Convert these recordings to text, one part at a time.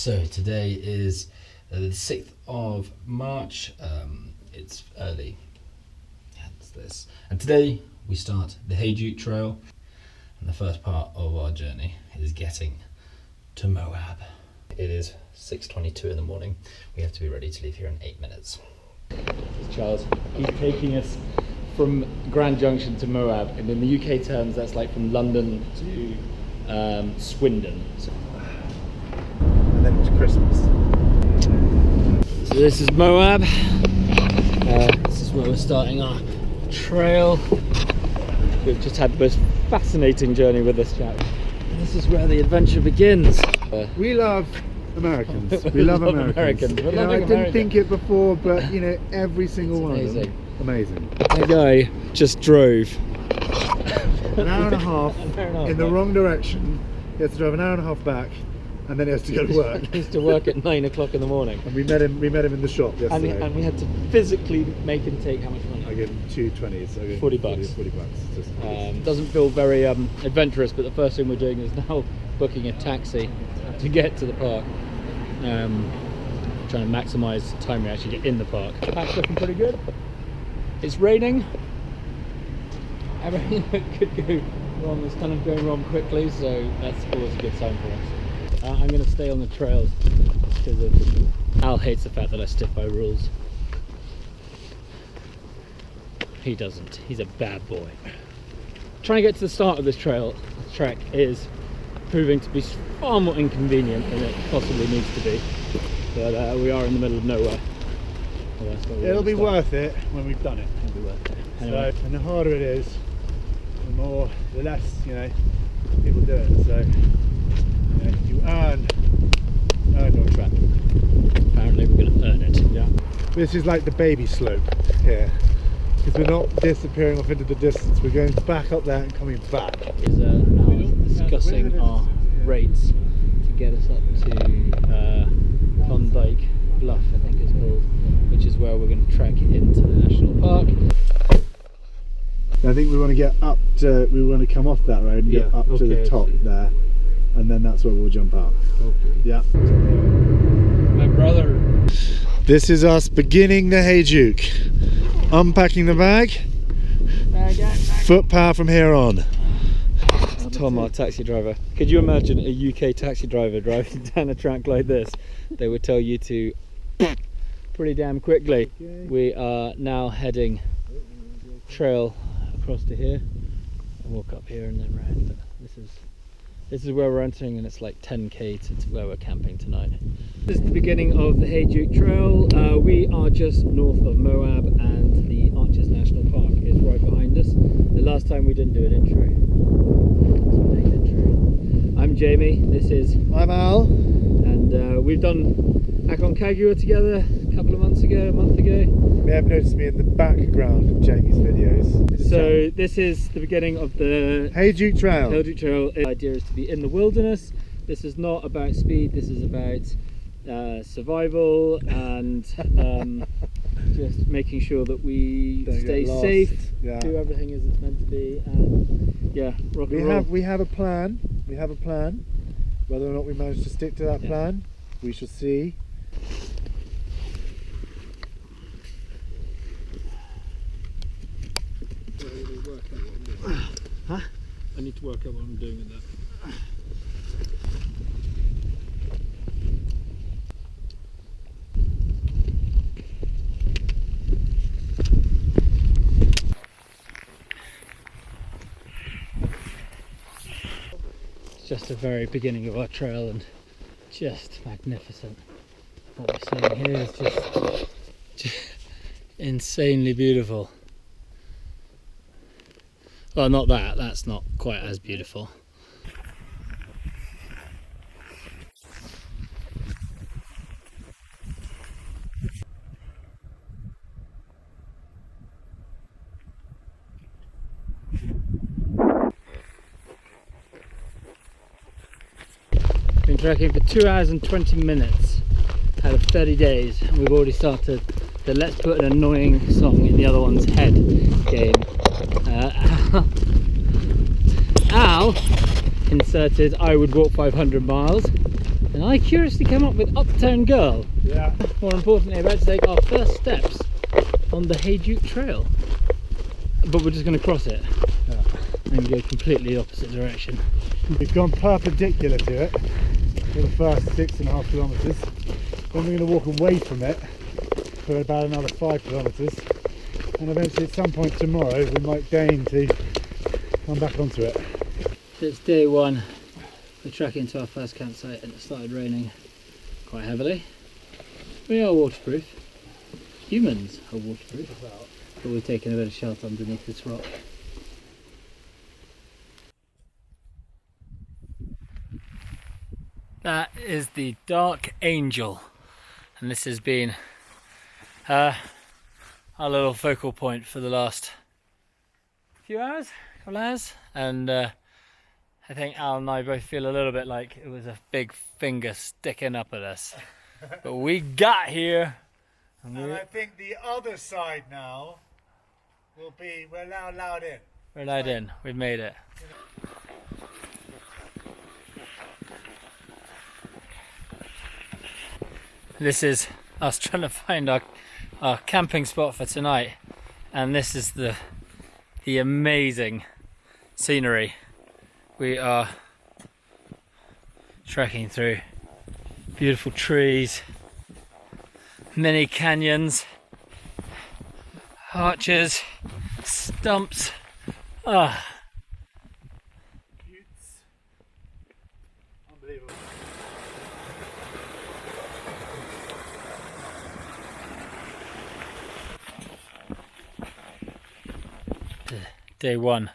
So today is the 6th of March. It's early, hence this. And today we start the Hayduke Trail, and the first part of our journey is getting to Moab. It is 6:22 in the morning. We have to be ready to leave here in 8 minutes. Charles, he's taking us from Grand Junction to Moab, and in the UK terms that's like from London to Swindon. And then it's Christmas. So this is Moab. This is where we're starting our trail. We've just had the most fascinating journey with this chap. This is where the adventure begins. We love Americans. We love Americans. We're I didn't think it before, but every single one of them. Amazing. That guy just drove an hour and a half in the wrong direction. He has to drive an hour and a half back, and then he has to go to work. He has to work at 9 o'clock in the morning. And we met him in the shop yesterday. And we had to physically make him take how much money? I gave him $2.20, so I gave him 40 bucks. 40 bucks. Doesn't feel very adventurous, but the first thing we're doing is now booking a taxi to get to the park. Trying to maximise the time we actually get in the park. The park's looking pretty good. It's raining. Everything that could go wrong is kind of going wrong quickly, so that's always a good sign for us. I'm going to stay on the trails because Al hates the fact that I stick by rules. He doesn't. He's a bad boy. Trying to get to the start of this trek is proving to be far more inconvenient than it possibly needs to be. But we are in the middle of nowhere. So it'll be worth it when we've done it. It'll be worth it. Anyway. So, and the harder it is, the less people do it. So you earn your trek. Apparently we're going to earn it. Yeah. This is like the baby slope here, because we're not disappearing off into the distance. We're going back up there and coming back. Is now discussing our rates to get us up to Klondike Bluff, I think it's called, which is where we're going to trek into the national park. I think we want to get up to, we want to come off that road and get up to the top there, and then that's where we'll jump out. Okay. Yeah. My brother. This is us beginning the Hayduke. Unpacking the bag. Foot power from here on. Tom, our taxi driver. Could you imagine a UK taxi driver driving down a track like this? They would tell you to pretty damn quickly. Okay. We are now heading trail across to here. I'll walk up here and then round. But this is where we're entering, and it's like 10k to where we're camping tonight. This is the beginning of the Hayduke Trail. We are just north of Moab, and the Arches National Park is right behind us. The last time we didn't do an intro. I'm Jamie, I'm Al. And we've done Aconcagua together a month ago. You may have noticed me in the background of Jamie's videos. So this is the beginning of the Hayduke Trail. Hayduke Trail. The idea is to be in the wilderness. This is not about speed, this is about survival and just making sure that we stay safe, do everything as it's meant to be, and rock and roll. We have a plan. Whether or not we manage to stick to that plan, we shall see. Huh? I need to work out what I'm doing with that. Just the very beginning of our trail, and just magnificent. What we're seeing here is just insanely beautiful. Well, not that, that's not quite as beautiful. Been trekking for 2 hours and 20 minutes out of 30 days, and we've already started the let's put an annoying song in the other one's head game. Al inserted I would walk 500 miles, And I curiously came up with Uptown Girl. Yeah. More importantly, about to take our first steps on the Hayduke Trail. But we're just going to cross it and go completely opposite direction. We've gone perpendicular to it for the first 6.5 kilometres. Then we're going to walk away from it for about another 5 kilometres. And eventually at some point tomorrow we might deign to come back onto it. It's day one. We're trekking to our first campsite and it started raining quite heavily. We are waterproof. Humans are waterproof. But we're taking a bit of shelter underneath this rock. That is the Dark Angel, and this has been our little focal point for the last couple hours, and I think Al and I both feel a little bit like it was a big finger sticking up at us, but we got here. And I think the other side now will be, we're now allowed in. We're allowed in, we've made it. This is us trying to find our camping spot for tonight, and this is the amazing scenery we are trekking through. Beautiful trees, many canyons, arches, stumps. Unbelievable. Day one,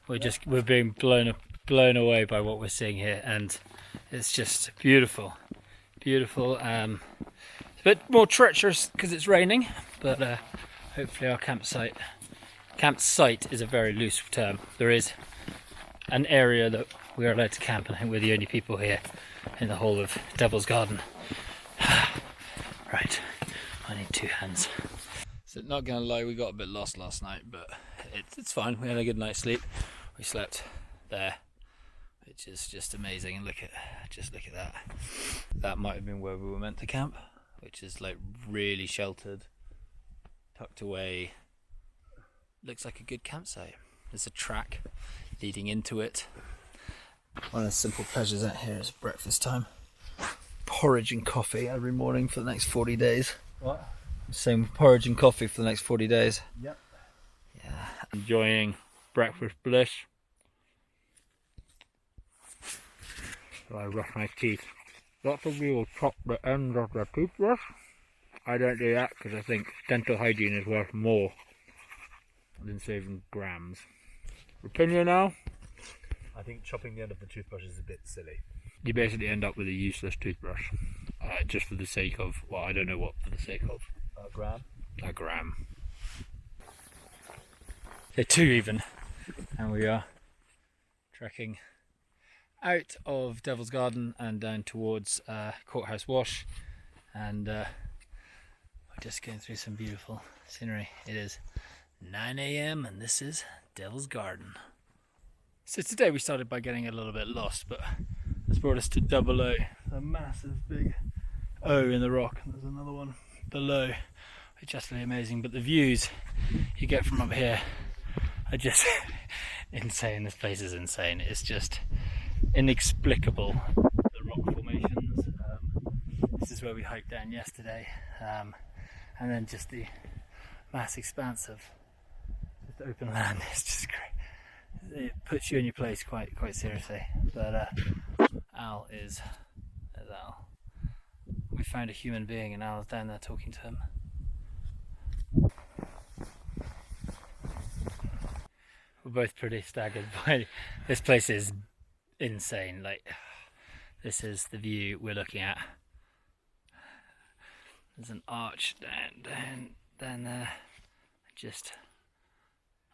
we're being blown away by what we're seeing here, and it's just beautiful. It's a bit more treacherous because it's raining, but hopefully our campsite is a very loose term. There is an area that we are allowed to camp, and I think we're the only people here in the whole of Devil's Garden. Right, I need 2 hands. So not gonna lie, we got a bit lost last night, but it's fine. We had a good night's sleep. We slept there, which is just amazing. And look at that. That might have been where we were meant to camp, which is like really sheltered, tucked away. Looks like a good campsite. There's a track leading into it. One of the simple pleasures out here is breakfast time. Porridge and coffee every morning for the next 40 days. What? Same porridge and coffee for the next 40 days. Yep. Yeah. Enjoying breakfast bliss. So I brush my teeth. Lots of people chop the ends of their toothbrush. I don't do that because I think dental hygiene is worth more than saving grams. Opinion now? I think chopping the end of the toothbrush is a bit silly. You basically end up with a useless toothbrush. Just for the sake of, well, I don't know what for the sake of. A gram? A gram. They're 2 even. And we are trekking out of Devil's Garden and down towards Courthouse Wash. And we're just going through some beautiful scenery. It is 9 AM and this is Devil's Garden. So today we started by getting a little bit lost, but this brought us to Double O, a massive big O in the rock, and there's another one below, which is just really amazing. But the views you get from up here are just insane. This place is insane. It's just inexplicable, the rock formations. This is where we hiked down yesterday, and then just the vast expanse of just open land. It's just great. It puts you in your place quite seriously. But Al is Al. We found a human being and Al's down there talking to him. We're both pretty staggered by this place. Is insane. Like, this is the view we're looking at. There's an arch down there. Just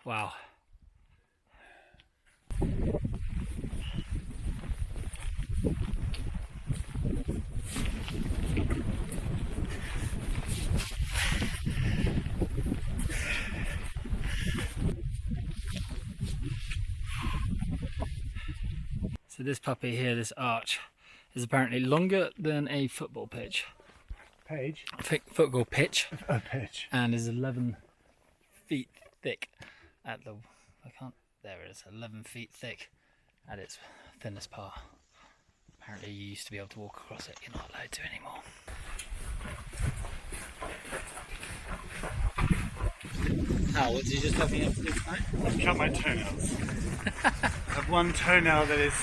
wow. So this puppy here, this arch, is apparently longer than a football pitch. Page? Football pitch. A pitch. And is 11 feet thick at the... There it is, 11 feet thick at its thinnest part. Apparently you used to be able to walk across it, you're not allowed to anymore. What did you just tell me to do tonight? I've cut my toenails. I have one toenail that is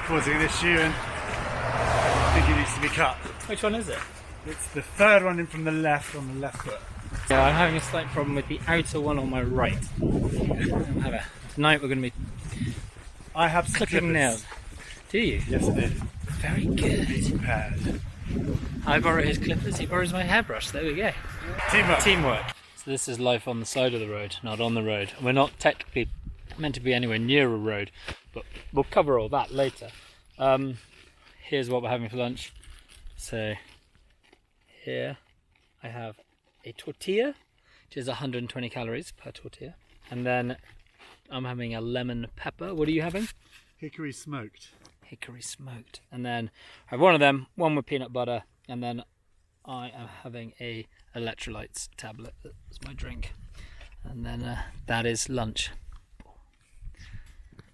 causing an issue and I think it needs to be cut. Which one is it? It's the third one in from the left on the left foot. Yeah, I'm having a slight problem with the outer one on my right. Tonight we're going to be I have some clipping clippers. nails. Do you? Yes, I did. Very good. Pad. I borrow his clippers, he borrows my hairbrush. There we go. Teamwork. Teamwork. So this is life on the side of the road, not on the road. We're not technically meant to be anywhere near a road, but we'll cover all that later. Here's what we're having for lunch. So here I have a tortilla, which is 120 calories per tortilla. And then I'm having a lemon pepper. What are you having? Hickory smoked. Hickory smoked. And then I have one of them, one with peanut butter, and then I am having a electrolytes tablet. That's my drink. And then that is lunch.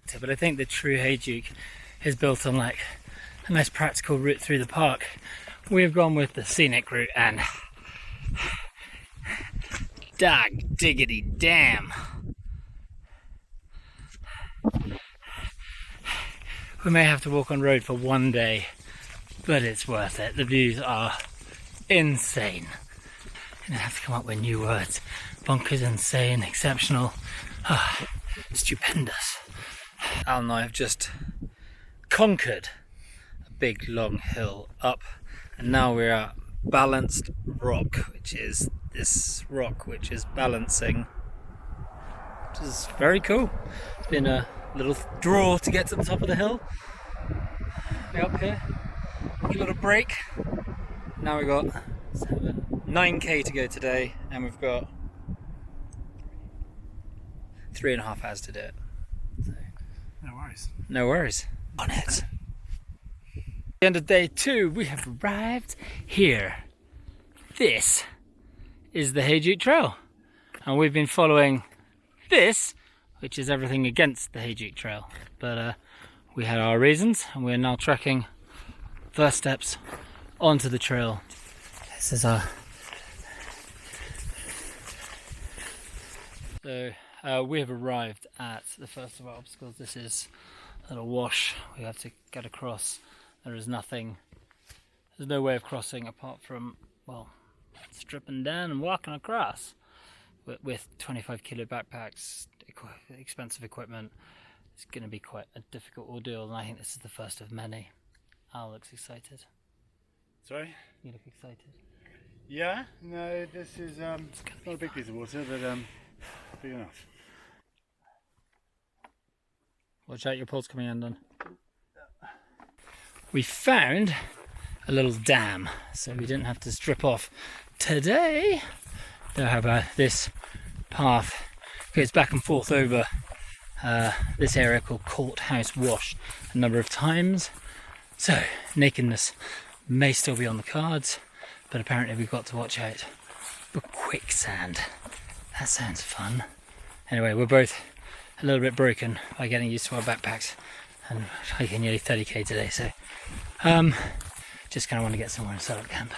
So, but I think the true Hayduke is built on like a nice practical route through the park. We've gone with the scenic route and dag diggity damn. We may have to walk on road for one day, but it's worth it. The views are insane. I'm gonna have to come up with new words. Bonkers, insane, exceptional, stupendous. Al and I have just conquered a big long hill up, and now we're at Balanced Rock, which is this rock which is balancing, which is very cool. It's been a little draw to get to the top of the hill. Way up here, a little break. Now we've got 9k to go today, and we've got 3.5 hours to do it. So, No worries. no worries. On it. At the end of day 2, we have arrived here. This is the Hayduke Trail, and we've been following this, which is everything against the Hayduke Trail. But we had our reasons, and we're now trekking first steps onto the trail. This is our... So we have arrived at the first of our obstacles. This is a little wash we have to get across. There is nothing, there's no way of crossing apart from, well, stripping down and walking across. With 25 kilo backpacks, expensive equipment, it's going to be quite a difficult ordeal, and I think this is the first of many. Al looks excited. Sorry? You look excited. Yeah, no, this is not a big piece of water, but big enough. Watch out, your pole's coming undone. We found a little dam, so we didn't have to strip off today. However, this path goes back and forth over this area called Courthouse Wash a number of times. So nakedness may still be on the cards, but apparently we've got to watch out for quicksand. That sounds fun. Anyway, we're both a little bit broken by getting used to our backpacks and hiking nearly 30k today, so just kind of want to get somewhere and set up camp.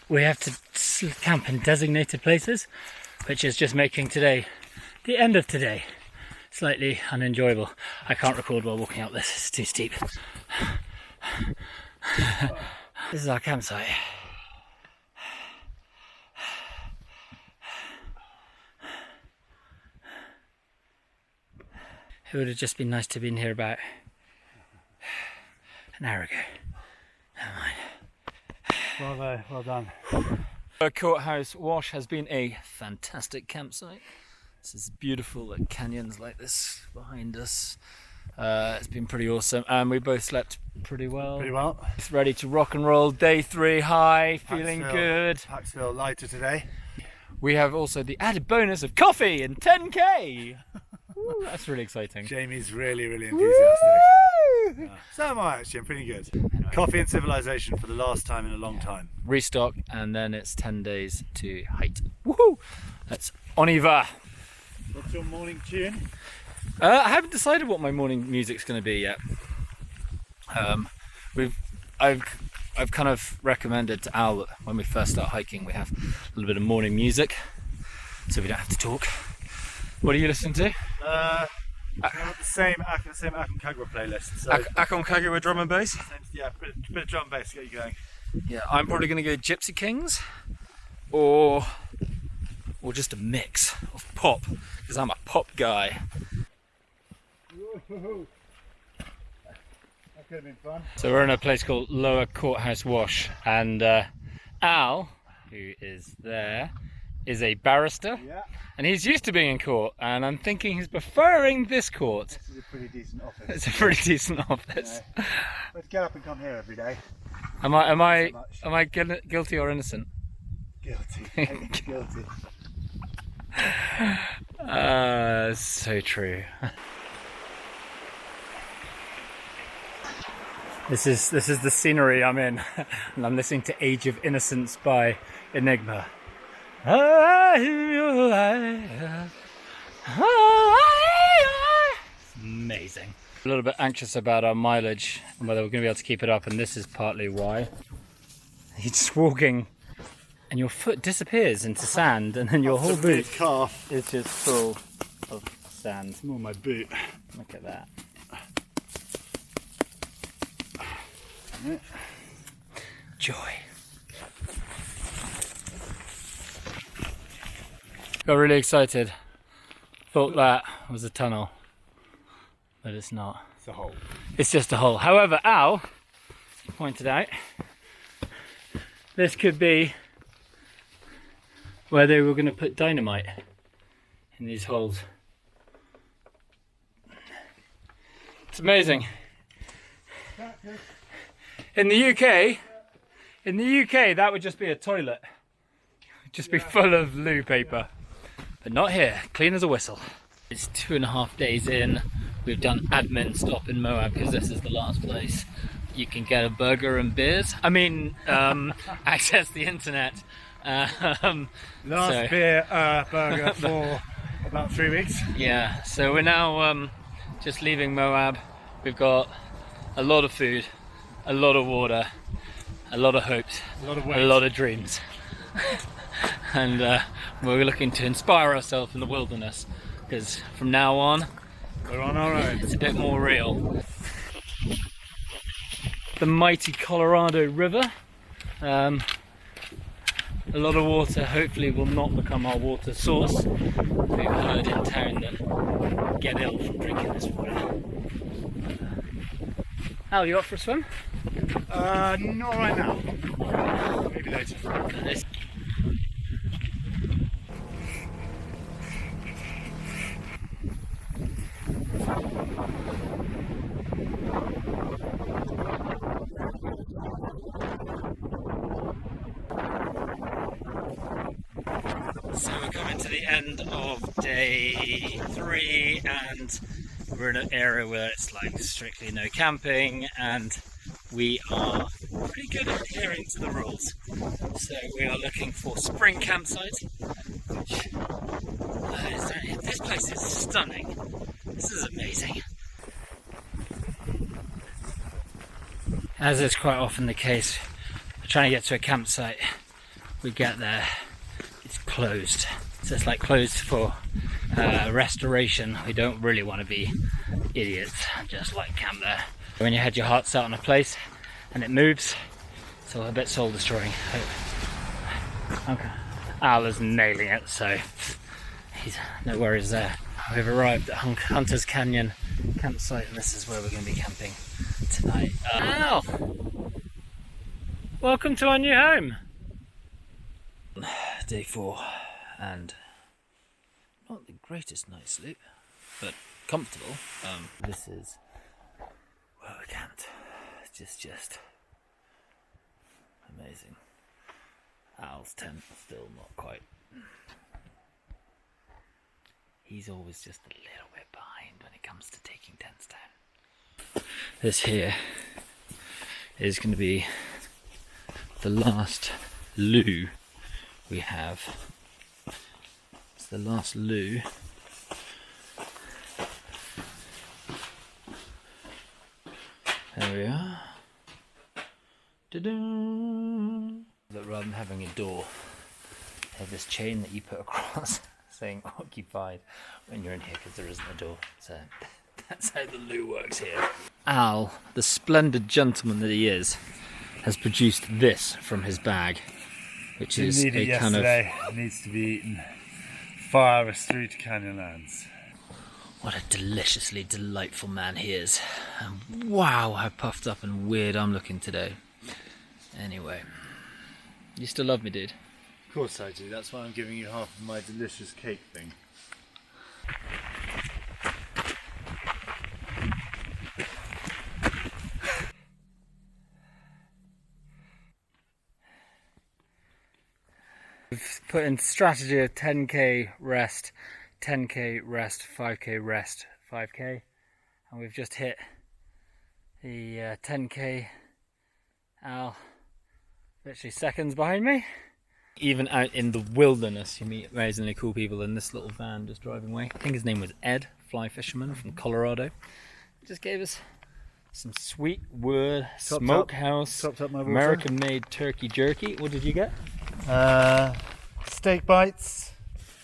We have to camp in designated places, which is just making today, the end of today, slightly unenjoyable. I can't record while walking up this, it's too steep. This is our campsite. It would have just been nice to have been here about an hour ago. Never mind. Well done. Courthouse Wash has been a fantastic campsite. This is beautiful, canyons like this behind us. It's been pretty awesome, and we both slept pretty well. Pretty well. It's ready to rock and roll. Day 3 high, feeling good. Packs feel lighter today. We have also the added bonus of coffee and 10k. Ooh, that's really exciting. Jamie's really enthusiastic. So am I actually, I'm pretty good. Coffee and civilization for the last time in a long time. Restock, and then it's 10 days to height. Woohoo! That's on y va. What's your morning tune? I haven't decided what my morning music's going to be yet. I've kind of recommended to Al that when we first start hiking, we have a little bit of morning music, so we don't have to talk. What are you listening to? The same Aconcagua playlist. So Aconcagua drum and bass? yeah, bit of drum and bass to get you going. Yeah, I'm probably going to go Gypsy Kings, or just a mix of pop, because I'm a pop guy. That could have been fun. So we're in a place called Lower Courthouse Wash, and Al, who is there, is a barrister, Yeah. and he's used to being in court, and I'm thinking he's preferring this court. This is a pretty decent office. It's a pretty decent office. Yeah. Let's get up and come here every day. Am I So much. guilty or innocent? Guilty. Guilty. So true. This is the scenery I'm in, and I'm listening to Age of Innocence by Enigma. It's amazing. A little bit anxious about our mileage and whether we're going to be able to keep it up, and this is partly why. You're just walking and your foot disappears into sand, and then your whole boot calf. is just full of sand. It's more my boot. Look at that. Joy. Got really excited. Thought that was a tunnel, but it's not. It's a hole. It's just a hole. However, Al pointed out this could be where they were going to put dynamite in these holes. It's amazing. In the UK, that would just be a toilet. It'd just be full of loo paper. But not here, clean as a whistle. It's 2.5 days in. We've done admin stop in Moab because this is the last place you can get a burger and beers. I mean, access the internet. Beer, burger for about 3 weeks. Yeah, so we're now just leaving Moab. We've got a lot of food, a lot of water, a lot of hopes, a lot of dreams. And we're looking to inspire ourselves in the wilderness, because from now on, We're on our own. it's a bit more real. The mighty Colorado River. A lot of water hopefully will not become our water source. We've heard in town that get ill from drinking this water. Al, you up for a swim? Not right now. Maybe later. This. So we're coming to the end of day 3, and we're in an area where it's like strictly no camping, and we are pretty good at adhering to the rules. So we are looking for spring campsite, which this place is stunning. This is amazing. As is quite often the case, we're trying to get to a campsite. We get there, it's closed. So it's like closed for restoration. We don't really want to be idiots, just like camp there. When you had your heart set on a place and it moves, it's all a bit soul destroying. Okay. Al is nailing it, so he's no worries there. We've arrived at Hunter's Canyon campsite, and this is where we're going to be camping tonight. Al! Welcome to our new home! Day 4, and not the greatest night's sleep, but comfortable. This is where we camped. It's just amazing. Al's tent still not quite. He's always just a little bit behind when it comes to taking tents down. This here is going to be the last loo we have. It's the last loo. There we are. Ta-da! But rather than having a door, they have this chain that you put across saying occupied when you're in here because there isn't a door. So that's how the loo works here. Al, the splendid gentleman that he is, has produced this from his bag, which is a kind of... It needs to be eaten. Fire us through to Canyonlands. What a deliciously delightful man he is. And wow, how puffed up and weird I'm looking today. Anyway, you still love me, dude? Of course I do, that's why I'm giving you half of my delicious cake thing. We've put in strategy of 10k rest, 10k rest, 5k rest, 5k, and we've just hit the 10k. Al, literally seconds behind me. Even out in the wilderness you meet amazingly cool people in this little van just driving away. I think his name was Ed, fly fisherman from Colorado. Just gave us some sweet wood smokehouse American made turkey jerky. What did you get? Steak bites,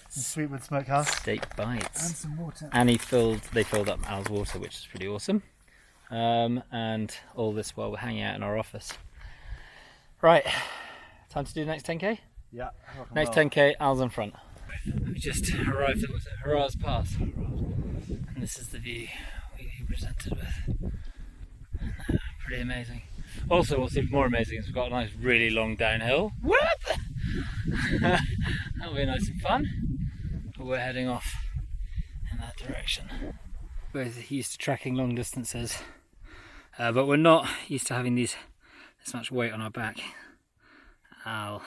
some Sweetwood Smokehouse, steak bites, and some water. And they filled up Al's water, which is pretty awesome. And all this while we're hanging out in our office. Right, time to do the next 10k. Yeah. Next 10k, Al's in front. We just arrived at Hogarth Pass, and this is the view we presented with. Pretty amazing. Also, what's even more amazing is we've got a nice, really long downhill. What? That'll be nice and fun. But we're heading off in that direction. We're used to trekking long distances, but we're not used to having this much weight on our back. Al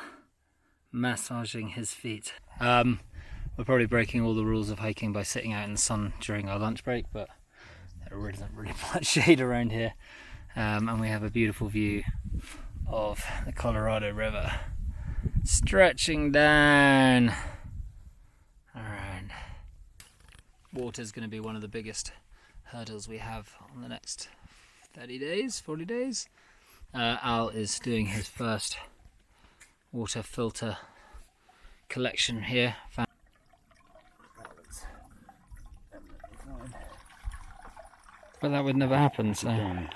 massaging his feet. We're probably breaking all the rules of hiking by sitting out in the sun during our lunch break, but there isn't really much shade around here. And we have a beautiful view of the Colorado River stretching down around. Water is going to be one of the biggest hurdles we have on the next 30 days, 40 days. Al is doing his first water filter collection here. But that would never happen, so...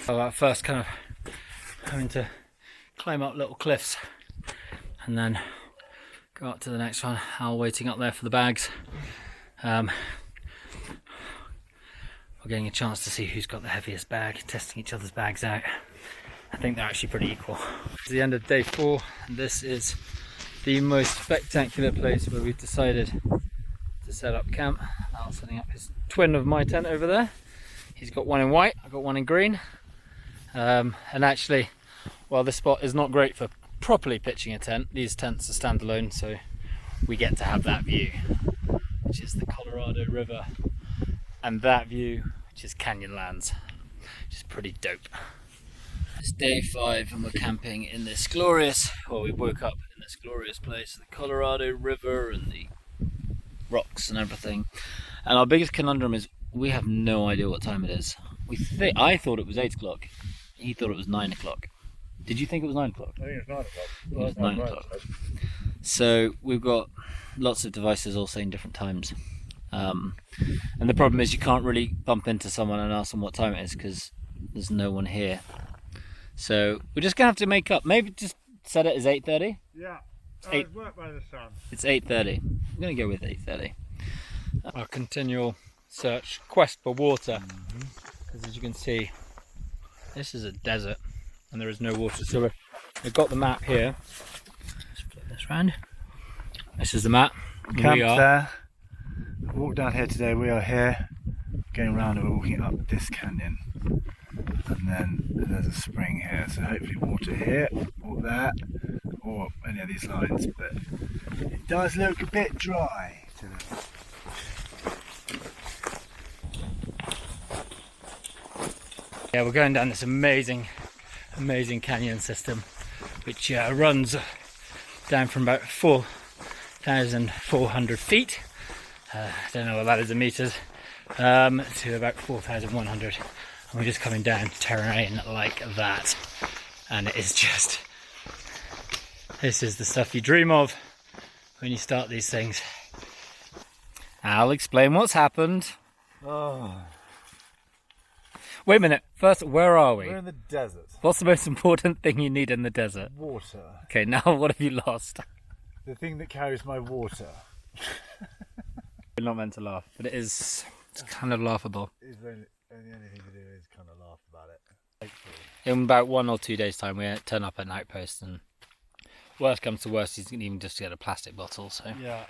Well, at first kind of having to climb up little cliffs and then go up to the next one. Al waiting up there for the bags. We're getting a chance to see who's got the heaviest bag, testing each other's bags out. I think they're actually pretty equal. It's the end of day 4, and this is the most spectacular place where we've decided to set up camp. Al's setting up his twin of my tent over there. He's got one in white, I've got one in green. And actually, while this spot is not great for properly pitching a tent, these tents are standalone, so we get to have that view, which is the Colorado River, and that view, which is Canyonlands, which is pretty dope. It's day 5 and we're camping in this glorious, well, we woke up in this glorious place, the Colorado River and the rocks and everything. And our biggest conundrum is we have no idea what time it is. I thought it was 8 o'clock. He thought it was 9 o'clock. Did you think it was 9 o'clock? I think it's 9 o'clock. It was 9 o'clock. So we've got lots of devices all saying different times. And the problem is you can't really bump into someone and ask them what time it is because there's no one here. So we're just gonna have to make up. Maybe just set it as 8:30. Yeah, It's work by the sun. It's 8:30. I'm gonna go with 8:30. Our continual search, quest for water. Because as you can see, this is a desert and there is no water. So we've got the map here. Let's flip this round. This is the map. Camped there. Walked down here today. We are here, going around and we're walking up this canyon. And then there's a spring here, so hopefully water here, or there, or any of these lines, but it does look a bit dry. to it. Yeah, we're going down this amazing canyon system, which runs down from about 4,400 feet. I don't know what that is in meters, to about 4,100. And we're just coming down terrain like that. And it is just, this is the stuff you dream of when you start these things. I'll explain what's happened. Oh. Wait a minute, first, where are we? We're in the desert. What's the most important thing you need in the desert? Water. Okay, now what have you lost? The thing that carries my water. We're not meant to laugh, but it's kind of laughable. Is the only thing to do is kind of laugh about it. Hopefully. In about 1 or 2 days' time, we turn up at an outpost, and worst comes to worst, you can even just get a plastic bottle, so Yeah.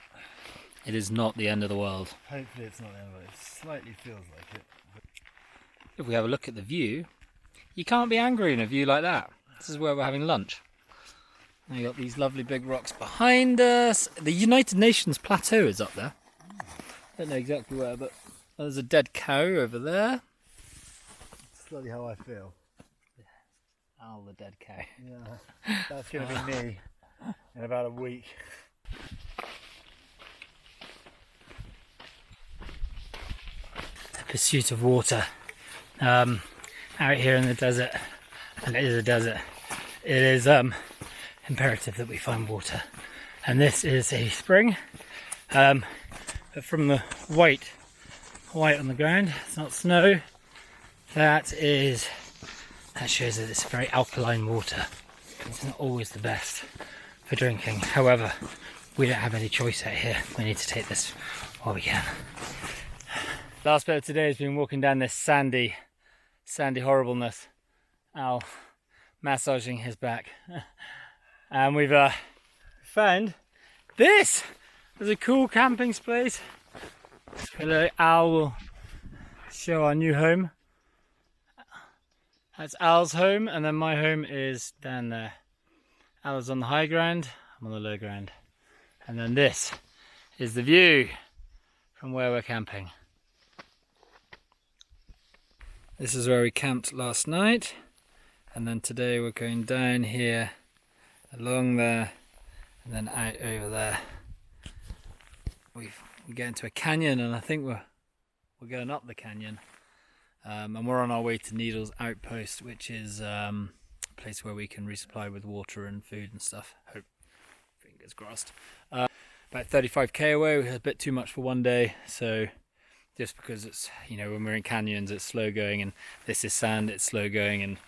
it is not the end of the world. Hopefully it's not the end of it. It slightly feels like it. If we have a look at the view, you can't be angry in a view like that. This is where we're having lunch. And you got these lovely big rocks behind us. The United Nations plateau is up there. I don't know exactly where, but there's a dead cow over there. Slightly how I feel. Al, the dead cow. Yeah. That's going to be me in about a week. The pursuit of water. Out here in the desert, and it is a desert, it is imperative that we find water. And this is a spring, but from the white on the ground, it's not snow, that shows that it's very alkaline water. It's not always the best for drinking. However, we don't have any choice out here. We need to take this while we can. Last bit of today has been walking down this sandy horribleness. Al massaging his back. And we've found this. There's a cool camping space. Al will show our new home. That's Al's home, and then my home is down there. Al is on the high ground, I'm on the low ground. And then this is the view from where we're camping. This is where we camped last night, and then today we're going down here, along there, and then out over there. We get into a canyon, and I think we're going up the canyon, and we're on our way to Needles Outpost, which is a place where we can resupply with water and food and stuff. Hope, fingers crossed. About 35k away. We had a bit too much for one day, so. Just because it's, when we're in canyons, it's slow going, and this is sand, it's slow going, and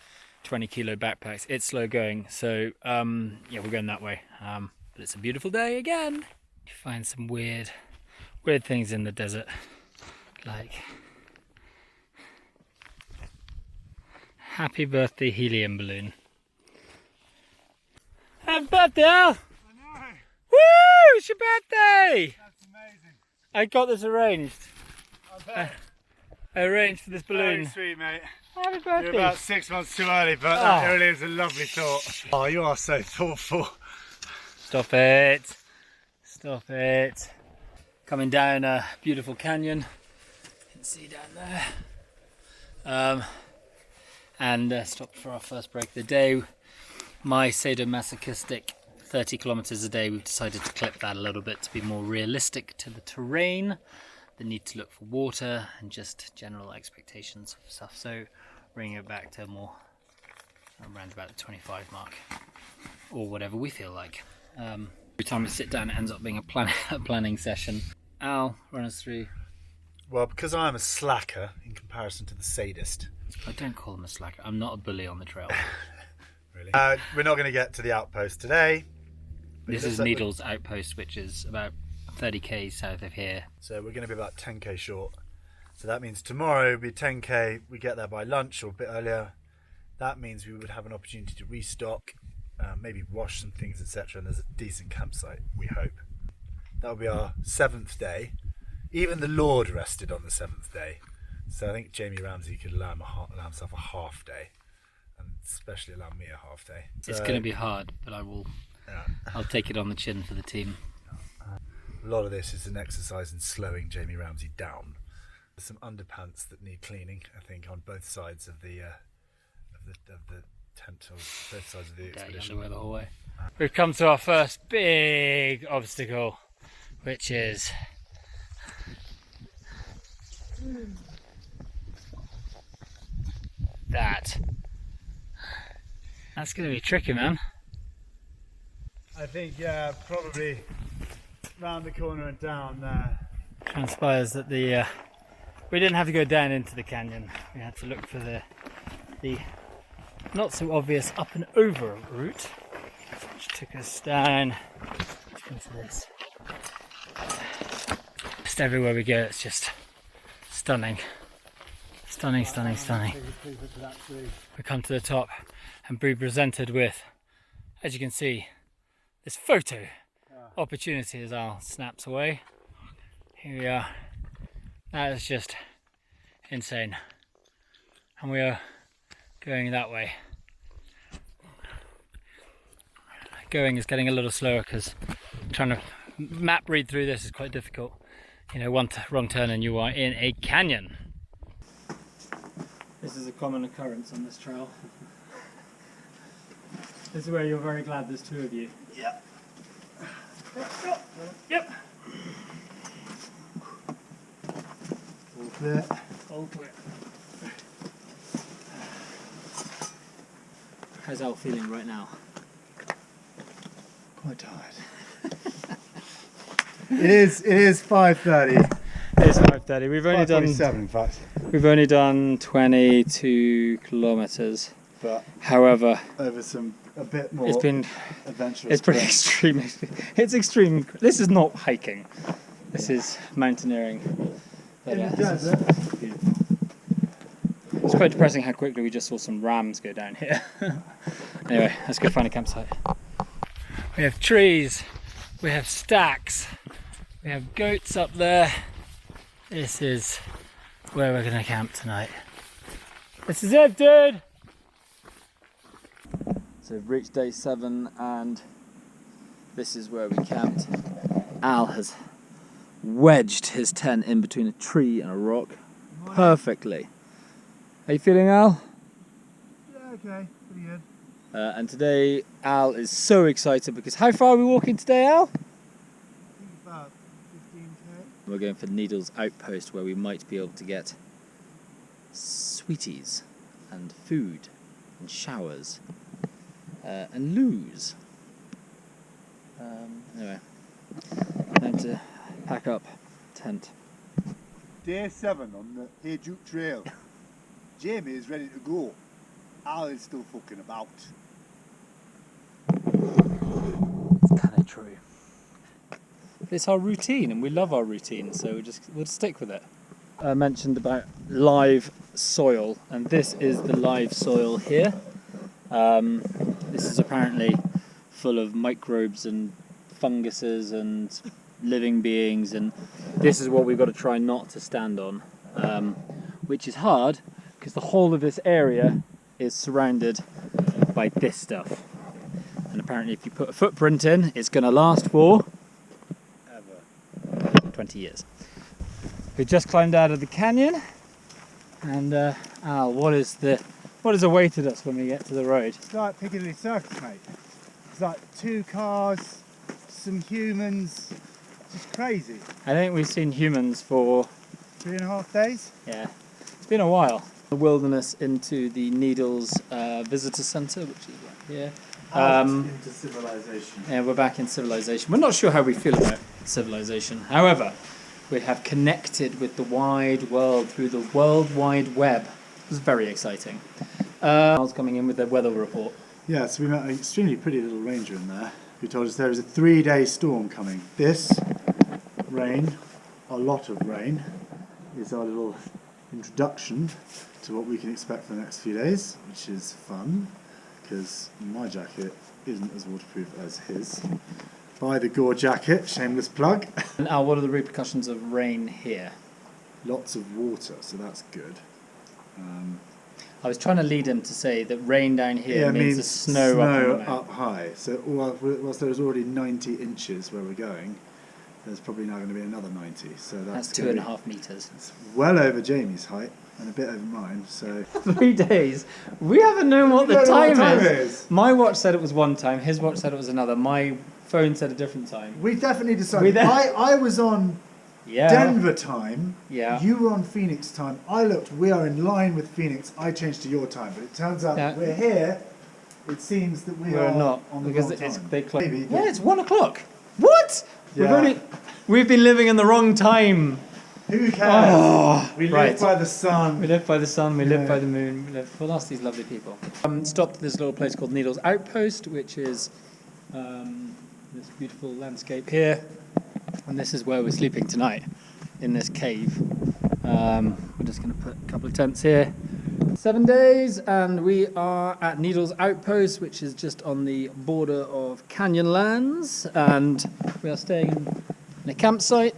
20 kilo backpacks, it's slow going. So, yeah, we're going that way. But it's a beautiful day again. You find some weird things in the desert, like happy birthday helium balloon. Happy birthday, Al! I know! Woo! It's your birthday! That's amazing. I got this arranged. I arranged for this balloon. Very sweet, mate. Happy birthday. You're about 6 months too early, but that really is a lovely thought. Oh, you are so thoughtful. Stop it. Stop it. Coming down a beautiful canyon. You can see down there. And stopped for our first break of the day. My sadomasochistic 30 kilometers a day, we've decided to clip that a little bit to be more realistic to the terrain. The need to look for water and just general expectations of stuff. So bringing it back to more around about the 25 mark, or whatever we feel like. Every time we sit down, it ends up being a planning session. Al, run us through. Well, because I'm a slacker in comparison to the sadist. I don't call him a slacker. I'm not a bully on the trail. Really? We're not going to get to the outpost today. This is Needles Outpost, which is about 30k south of here. So we're going to be about 10k short. So that means tomorrow will be 10k. We get there by lunch or a bit earlier. That means we would have an opportunity to restock, maybe wash some things, etc. And there's a decent campsite, we hope. That will be our 7th day. Even the Lord rested on the 7th day. So I think Jamie Ramsey could allow himself a half day, and especially allow me a half day. So, it's going to be hard, but I'll take it on the chin for the team. A lot of this is an exercise in slowing Jamie Ramsey down. There's some underpants that need cleaning, I think, on both sides of the tent, or both sides of the expedition. Underwear the whole way. We've come to our first big obstacle, which is that. That's going to be tricky, man. I think, yeah, probably round the corner and down there. Transpires that the we didn't have to go down into the canyon. We had to look for the not so obvious up and over route, which took us down into this. Just everywhere we go, it's just stunning. Stunning, stunning, stunning. We come to the top and be presented with, as you can see, this photo opportunity as Al snaps away. Here we are. That is just insane. And we are going that way. Going is getting a little slower because trying to map read through this is quite difficult. You know, one wrong turn and you are in a canyon. This is a common occurrence on this trail. This is where you're very glad there's two of you. Yep. Yep. All clear. All clear. How's Al feeling right now? Quite tired. It is 5:30. It's 5:30. We've only done 5:47 in fact. We've only done 22 kilometers. But however, over a bit more it's been adventurous. It's pretty extreme. It's extreme. This is not hiking. This is mountaineering. But, in the desert. It's quite depressing how quickly we just saw some rams go down here. Anyway, let's go find a campsite. We have trees, we have stacks, we have goats up there. This is where we're gonna camp tonight. This is it, dude! So we've reached day 7 and this is where we camped. Al has wedged his tent in between a tree and a rock perfectly. How you feeling, Al? Yeah, okay, pretty good. And today Al is so excited because how far are we walking today, Al? I think about 15k. We're going for Needles Outpost where we might be able to get sweeties and food and showers and loos. Anyway, time to pack up tent. Day 7 on the Hayduke Trail. Jamie is ready to go. Al is still fucking about. It's kind of true. It's our routine and we love our routine, so we'll stick with it. I mentioned about live soil, and this is the live soil here. This is apparently full of microbes and funguses and living beings, and this is what we've got to try not to stand on, which is hard because the whole of this area is surrounded by this stuff, and apparently if you put a footprint in, it's going to last for ever 20 years. We just climbed out of the canyon, and Al, what has awaited us when we get to the road? It's like Piccadilly Circus, mate. It's like 2 cars, some humans, just crazy. I think we've seen humans for 3.5 days? Yeah, it's been a while. The wilderness into the Needles Visitor Centre, which is right here. Into civilization. Yeah, we're back in civilization. We're not sure how we feel about civilization. However, we have connected with the wide world through the World Wide Web. It was very exciting. I was coming in with the weather report. Yeah, so we met an extremely pretty little ranger in there who told us there is a 3-day storm coming. This rain, a lot of rain, is our little introduction to what we can expect for the next few days, which is fun because my jacket isn't as waterproof as his. Buy the Gore jacket, shameless plug. And Al, what are the repercussions of rain here? Lots of water, so that's good. I was trying to lead him to say that rain down here means the snow, up high. So whilst there's already 90 inches where we're going, there's probably now going to be another 90. So That's gonna 2.5 meters. It's well over Jamie's height and a bit over mine. So 3 days. We haven't known what We the don't know what time time it is. is. My watch said it was one time. His watch said it was another. My phone said a different time. we definitely decided. We I was on Yeah. Denver time. Yeah. You were on Phoenix time. I looked. We are in line with Phoenix. I changed to your time, but it turns out Yeah. we're here. It seems that We're are not on the because wrong it's time. they close. Maybe, Yeah, it's 1 o'clock. What? Yeah. We've been living in the wrong time. Who cares? Oh, we live right. by the sun. We live by the sun, we live Yeah. by the moon, we'll ask these lovely people. Stopped at this little place called Needles Outpost, which is this beautiful landscape here. And this is where we're sleeping tonight, in this cave. We're just going to put a couple of tents here. 7 days, and we are at Needles Outpost, which is just on the border of Canyonlands. And we are staying in a campsite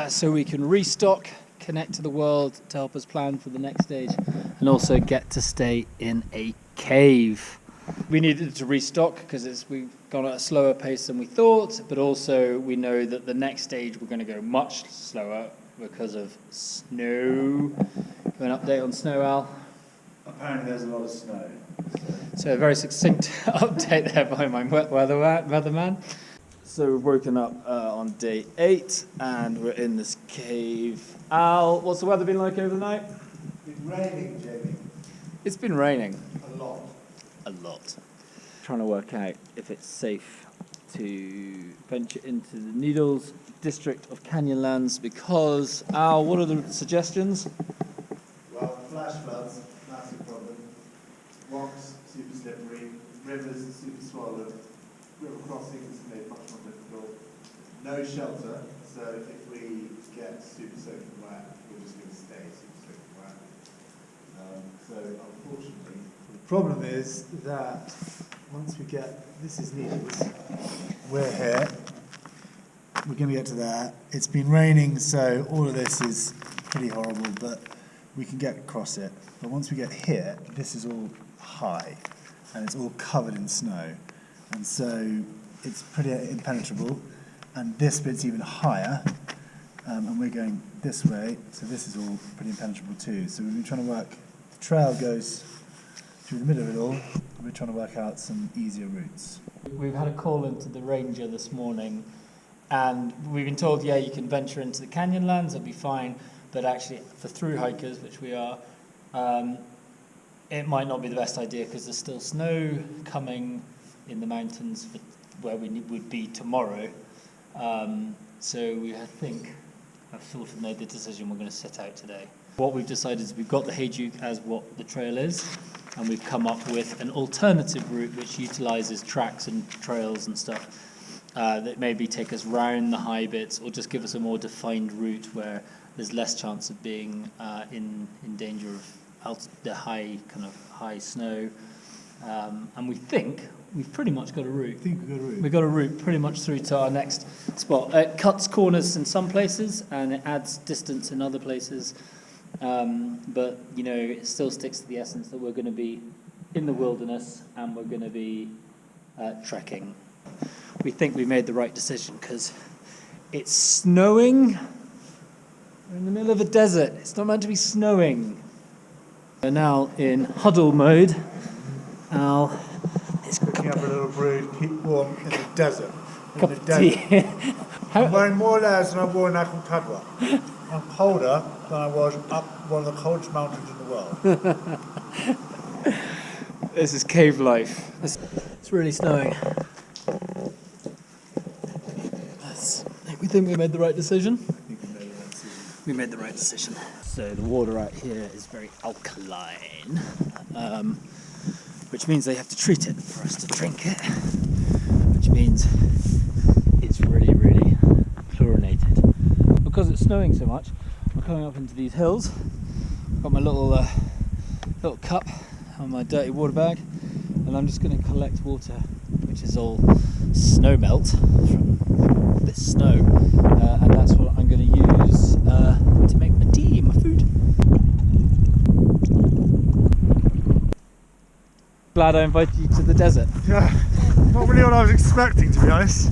so we can restock, connect to the world to help us plan for the next stage, and also get to stay in a cave. We needed to restock because we've gone at a slower pace than we thought, but also we know that the next stage we're going to go much slower because of snow. An update on snow, Al? Apparently, there's a lot of snow. So a very succinct update there by my weatherman. So we've woken up on day 8 and we're in this cave. Al, what's the weather been like over the night? It's raining, Jamie. It's been raining. A lot. A lot. Trying to work out if it's safe to venture into the Needles district of Canyonlands because, Al, what are the suggestions? Well, flash floods, massive problem. Rocks, super slippery. Rivers, super swollen. River crossings made much more difficult. No shelter, so if we get super soaked and wet, we're just going to stay super soaked and wet. So unfortunately, the problem is that once we get, this is Needles, we're here, we're going to get to there. It's been raining, so all of this is pretty horrible, but we can get across it. But once we get here, this is all high, and it's all covered in snow. And so it's pretty impenetrable, and this bit's even higher, and we're going this way, so this is all pretty impenetrable too. So we've been trying to work, the trail goes through the middle of it all, and we're trying to work out some easier routes. We've had a call into the ranger this morning, and we've been told, yeah, you can venture into the Canyonlands, it'll be fine, but actually for through hikers, which we are, it might not be the best idea because there's still snow coming in the mountains for where we would be tomorrow. So we I've sort of made the decision we're going to set out today. What we've decided is we've got the Hayduke as what the trail is, and we've come up with an alternative route which utilises tracks and trails and stuff that maybe take us round the high bits or just give us a more defined route where there's less chance of being in danger of the high snow. And we think we've pretty much got a route. I think we've got a route. We've got a route pretty much through to our next spot. It cuts corners in some places and it adds distance in other places. But, you know, it still sticks to the essence that we're going to be in the wilderness and we're going to be trekking. We think we made the right decision because it's snowing. We're in the middle of a desert. It's not meant to be snowing. We're now in huddle mode. Al is Picking up a little brew, keep warm in the desert. cup of tea. I'm wearing more layers than I wore in Aconcagua. I'm colder than I was up one of the coldest mountains in the world. This is cave life. It's really snowing. We think we made the right decision. We made the right decision. So the water out here is very alkaline, which means they have to treat it for us to drink it, which means it's really, really chlorinated. Because it's snowing so much, we're coming up into these hills. I've got my little cup and my dirty water bag, and I'm just going to collect water, which is all snow melt from this snow, and that's what I'm going to use to make my tea, my food. Glad I invited you to the desert. Yeah, not really what I was expecting, to be honest.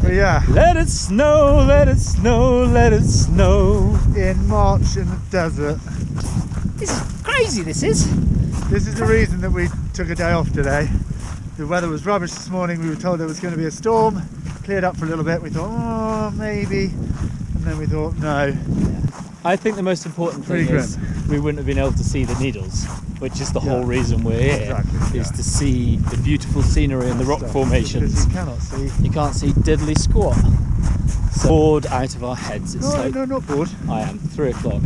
But yeah, Let it snow, let it snow, let it snow. in March in the desert. This is crazy, this is. This is the reason that we took a day off today. The weather was rubbish this morning. We were told there was going to be a storm. Cleared up for a little bit. We thought, oh, maybe. And then we thought, no. I think the most important thing Pretty is we wouldn't have been able to see the Needles, which is the whole reason we're here, Exactly, is to see the beautiful scenery and the rock formations. Because you cannot see. You can't see diddly squat. So bored out of our heads. It's like, No, not bored. I am 3 o'clock.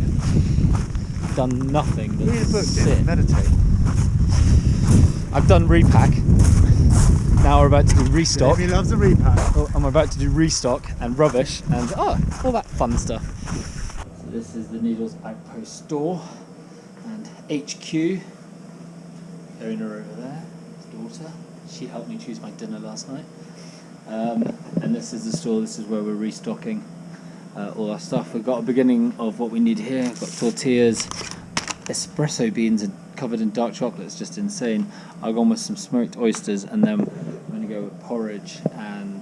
Done nothing but Read a book, sit. Dave, meditate. I've done repack. Now we're about to do restock. He loves a repack. Oh, and we're about to do restock and rubbish and all that fun stuff. So this is the Needles Outpost store and HQ. Owner over there, his daughter. She helped me choose my dinner last night. And this is the store. This is where we're restocking all our stuff. We've got a beginning of what we need here. We've got tortillas, espresso beans and covered in dark chocolate. It's just insane. I've gone with some smoked oysters, and then I'm going to go with porridge and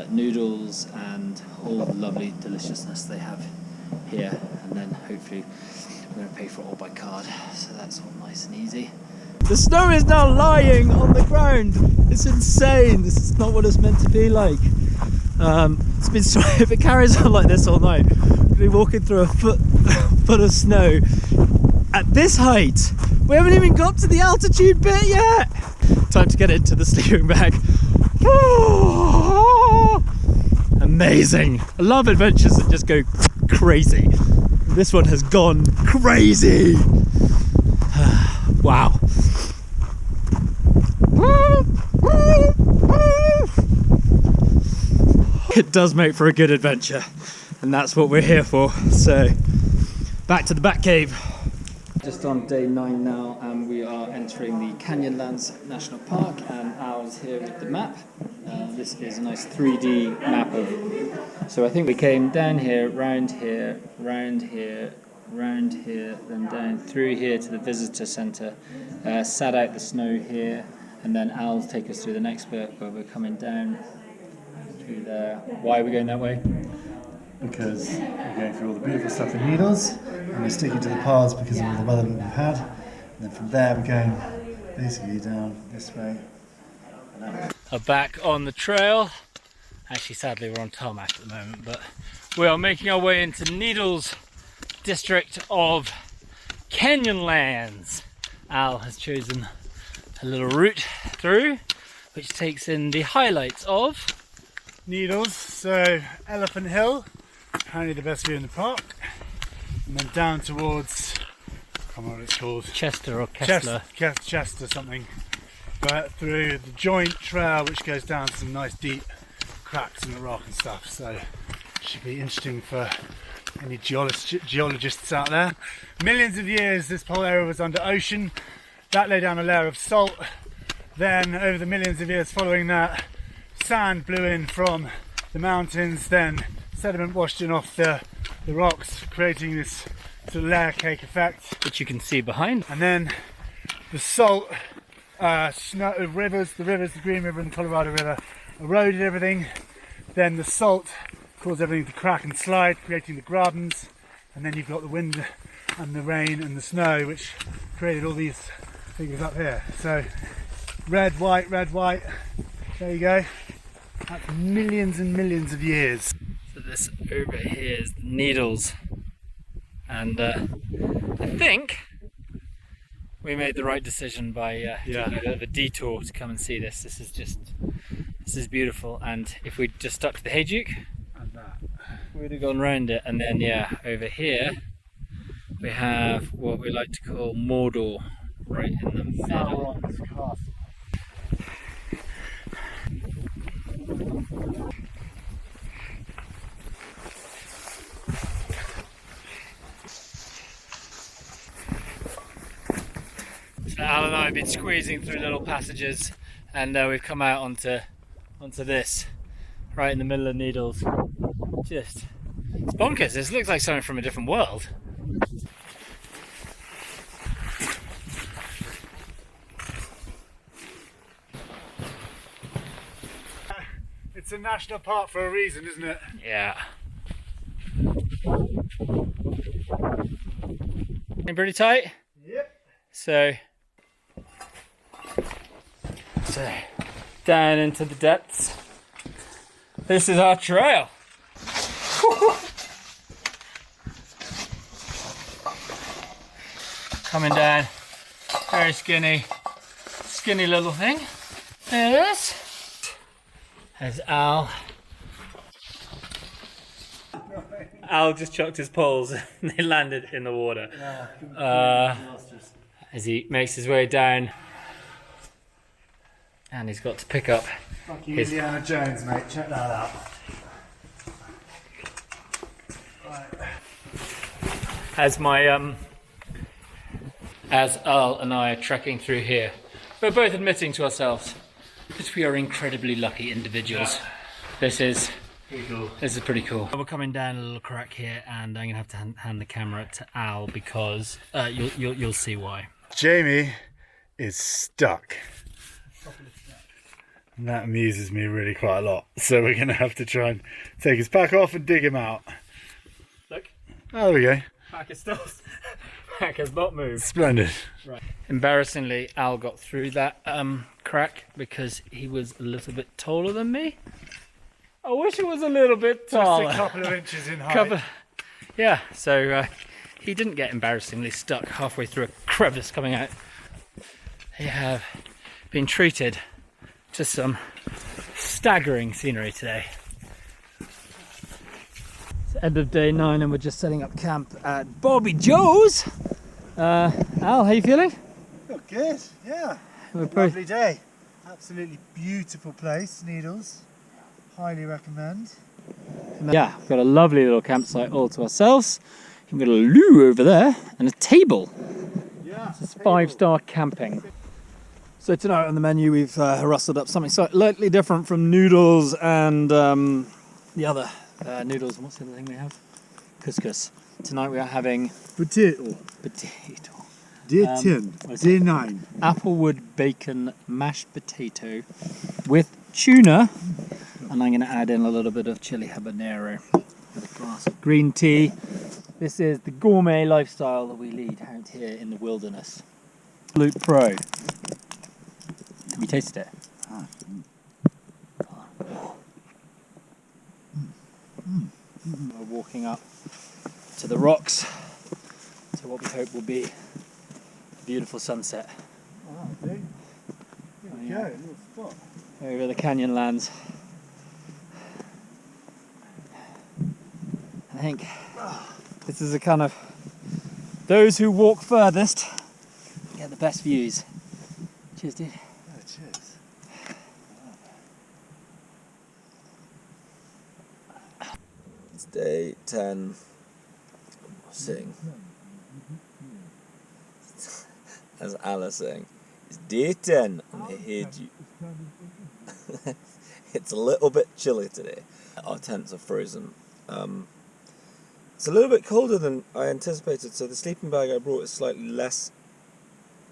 noodles and all the lovely deliciousness they have here. And then hopefully we're going to pay for it all by card, so that's all nice and easy. The snow is now lying on the ground. It's insane. This is not what it's meant to be like. It's been if it carries on like this all night, we'll be walking through a foot of snow at this height. We haven't even got to the altitude bit yet. Time to get into the sleeping bag. Amazing. I love adventures that just go crazy. This one has gone crazy. Wow. It does make for a good adventure, and that's what we're here for. So, back to the Batcave. Just on day 9 now, and we are entering the Canyonlands National Park, and Al's here with the map. This is a nice 3D map of. So I think we came down here, round here, round here, round here, then down through here to the visitor centre, sat out the snow here, and then Al's take us through the next bit where we're coming down through there. Why are we going that way? Because we're going through all the beautiful stuff in Needles, and we're sticking to the paths because of all the weather that we've had. And then from there we're going basically down this way. Are back on the trail. Actually, sadly, we're on tarmac at the moment, but we are making our way into Needles district of Canyonlands. Al has chosen a little route through, which takes in the highlights of Needles, so Elephant Hill, apparently the best view in the park, and then down towards, I can't remember what it's called, Chester or Kessler. Chester something, but through the joint trail which goes down some nice deep cracks in the rock and stuff, so it should be interesting for any geologists out there. Millions of years this whole area was under ocean, that lay down a layer of salt, then over the millions of years following that, sand blew in from the mountains, then sediment washed in off the rocks, creating this sort of layer cake effect. Which you can see behind. And then the salt, the rivers, the Green River and the Colorado River, eroded everything. Then the salt caused everything to crack and slide, creating the grabens. And then you've got the wind and the rain and the snow, which created all these figures up here. So red, white, there you go. That's millions and millions of years. So this over here is the Needles, and I think we made the right decision by doing a bit of a detour to come and see this. This is beautiful, and if we just stuck to the Hayduke, we'd have gone round it, and then over here we have what we like to call Mordor, right in the middle. So Al and I have been squeezing through little passages, and we've come out onto this, right in the middle of Needles. It's bonkers. This looks like something from a different world. It's a national park for a reason, isn't it? Yeah. Pretty tight? Yep. So down into the depths. This is our trail. Coming down, very skinny little thing. There it is. There's Al. Al just chucked his poles and they landed in the water. As he makes his way down. And he's got to pick up Fucking his... Indiana Jones, mate. Check that out. As Al and I are trekking through here, we're both admitting to ourselves that we are incredibly lucky individuals. This is pretty cool. We're coming down a little crack here, and I'm gonna have to hand the camera to Al because you'll see why. Jamie is stuck. And that amuses me really quite a lot. So we're going to have to try and take his pack off and dig him out. Look. Oh, there we go. Pack is still... Pack has not moved. Splendid. Right. Embarrassingly, Al got through that crack because he was a little bit taller than me. I wish he was a little bit taller. Just a couple of inches in height. Yeah, so he didn't get embarrassingly stuck halfway through a crevice coming out. They have been treated to some staggering scenery today. It's end of day 9 and we're just setting up camp at Bobby Joe's. Al, how you feeling? Oh, good, yeah. We're both... Lovely day. Absolutely beautiful place, Needles. Highly recommend. Yeah, we've got a lovely little campsite all to ourselves. We've got a loo over there and a table. Yeah. It's 5-star camping. So tonight on the menu we've rustled up something slightly different from noodles and the other noodles. What's the other thing we have? Couscous. Tonight we are having Potato. Day 10. Day 9. Applewood bacon mashed potato with tuna. And I'm going to add in a little bit of chili habanero with a glass of green tea. This is the gourmet lifestyle that we lead out here in the wilderness. Absolute pro. Have you tasted it? We're walking up to the rocks to what we hope will be a beautiful sunset. Oh, there we go. Little spot. Over the canyon lands. I think this is a kind of those who walk furthest get the best views. Cheers, dude. Oh, cheers. It's day 10. Sing. As Alice saying, it's day 10 on the Hayduke. It's a little bit chilly today. Our tents are frozen. It's a little bit colder than I anticipated, so the sleeping bag I brought is slightly less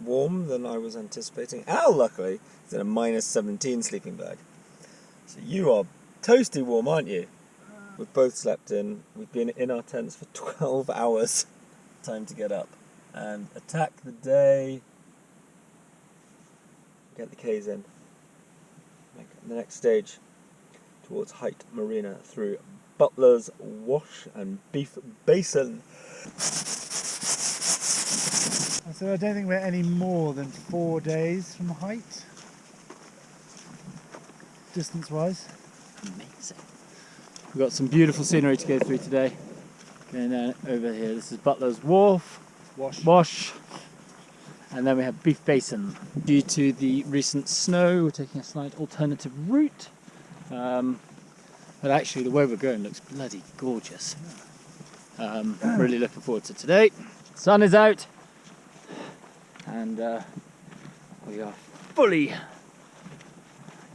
warm than I was anticipating. Al, luckily, is in a -17 sleeping bag. So you are toasty warm, aren't you? We've both slept in. We've been in our tents for 12 hours. Time to get up and attack the day. Get the K's in. Make the next stage towards Height Marina through Butler's Wash and Beef Basin. So I don't think we're any more than 4 days from height, distance-wise. Amazing. We've got some beautiful scenery to go through today. Going down over here. This is Butler's Wharf, Wash, and then we have Beef Basin. Due to the recent snow, we're taking a slight alternative route. But actually, the way we're going looks bloody gorgeous. Really looking forward to today. Sun is out, and we are fully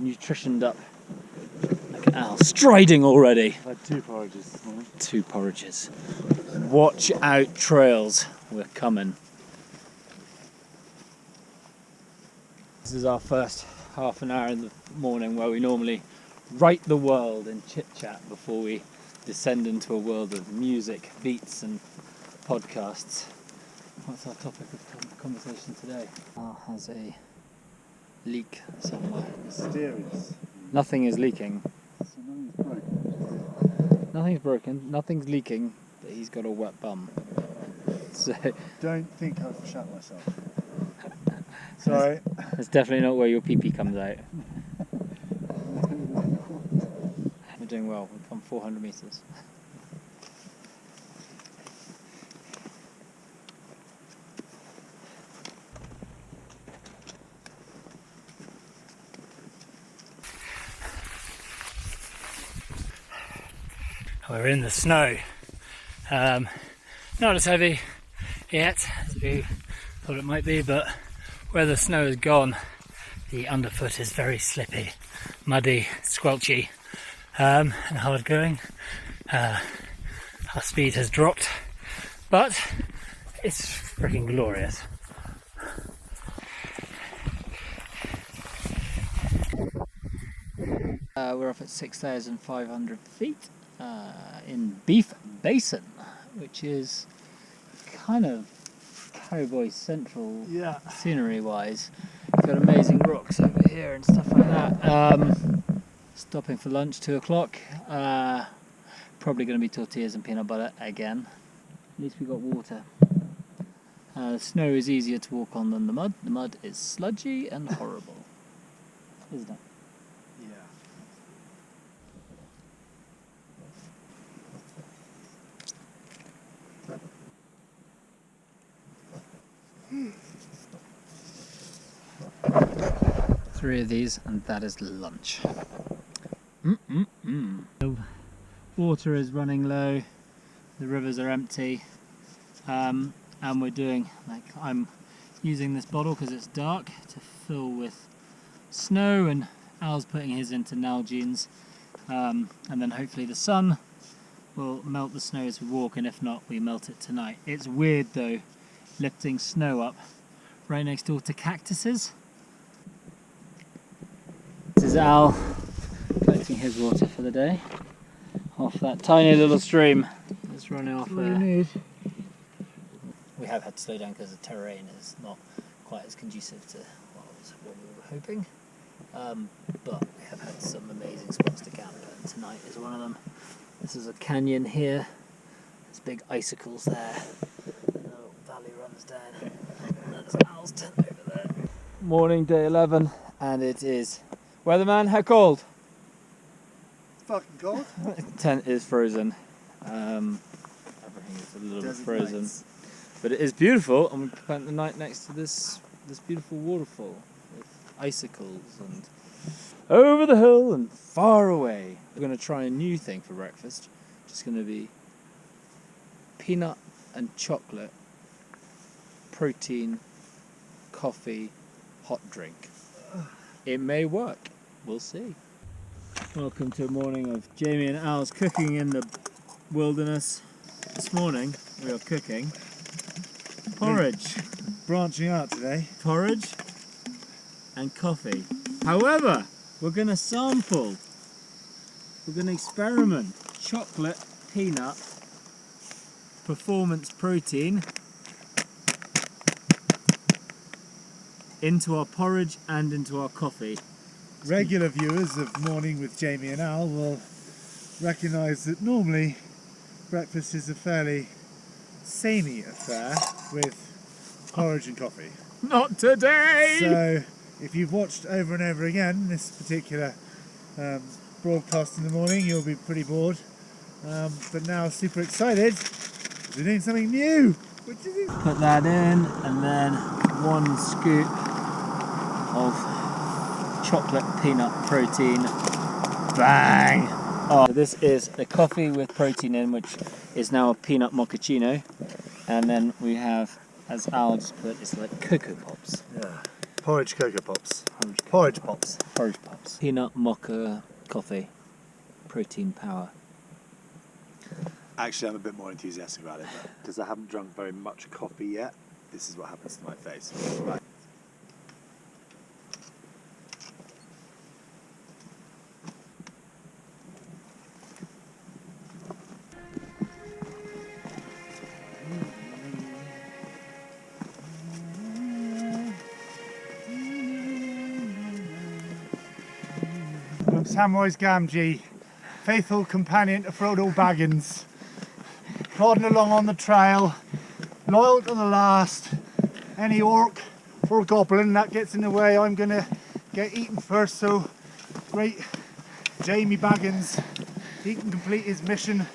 nutritioned up. Look at Al striding already. I had 2 porridges this morning. 2 porridges. Watch out, trails. We're coming. This is our first half an hour in the morning where we normally right the world in chit chat before we descend into a world of music, beats, and podcasts. What's our topic of conversation today? Al has a leak somewhere. Mysterious. Nothing is leaking. So nothing's broken. Nothing's broken. Nothing's leaking. But he's got a wet bum. So Don't think I've shut myself. Sorry. that's definitely not where your pee-pee comes out. We're doing well. We've come 400 metres. We're in the snow. Not as heavy yet as we thought it might be, but where the snow has gone, the underfoot is very slippy, muddy, squelchy, and hard going. Our speed has dropped, but it's freaking glorious. We're up at 6,500 feet in Beef Basin, which is kind of cowboy central scenery wise. Got amazing rocks over here and stuff like that. Stopping for lunch, 2 o'clock. Probably going to be tortillas and peanut butter again. At least we got water. Snow is easier to walk on than the mud. The mud is sludgy and horrible, isn't it? Three of these, and that is lunch. The water is running low, the rivers are empty, and we're doing, I'm using this bottle because it's dark to fill with snow, and Al's putting his into Nalgene's, and then hopefully the sun will melt the snow as we walk, and if not, we melt it tonight. It's weird though, lifting snow up right next door to cactuses. This is Al collecting his water for the day off that tiny little stream that's running off there. We have had to slow down because the terrain is not quite as conducive to what we were hoping, but we have had some amazing spots to camp, and tonight is one of them. This is a canyon here, there's big icicles there, and the little valley runs down, and there's Al's tent over there. Morning, day 11, and it is weatherman, how cold? Fucking cold. Tent is frozen. Everything is a little bit frozen. Nights. But it is beautiful, and we spent the night next to this beautiful waterfall with icicles and over the hill and far away. We're going to try a new thing for breakfast. Just going to be peanut and chocolate, protein, coffee, hot drink. It may work. We'll see. Welcome to a morning of Jamie and Al's cooking in the wilderness. This morning we are cooking porridge. Branching out today. Porridge and coffee. However, we're going to sample, we're going to experiment chocolate, peanut, performance protein into our porridge and into our coffee. Regular viewers of Morning with Jamie and Al will recognise that normally breakfast is a fairly samey affair with porridge and coffee. Not today! So if you've watched over and over again this particular broadcast in the morning, you'll be pretty bored. But now super excited, we're doing something new. Which is Put that in, and then 1 scoop of chocolate peanut protein. Bang! Oh, this is the coffee with protein in, which is now a peanut mochaccino. And then we have, as Al just put, it's like Cocoa Pops. yeah, porridge Cocoa Pops. Porridge Pops. Porridge Pops. Peanut mocha coffee. Protein power. Actually, I'm a bit more enthusiastic about it, because I haven't drunk very much coffee yet. This is what happens to my face. Right. Samwise Gamgee, faithful companion to Frodo Baggins, plodding along on the trail, loyal to the last. Any orc or goblin that gets in the way, I'm gonna get eaten first. So great Jamie Baggins, he can complete his mission.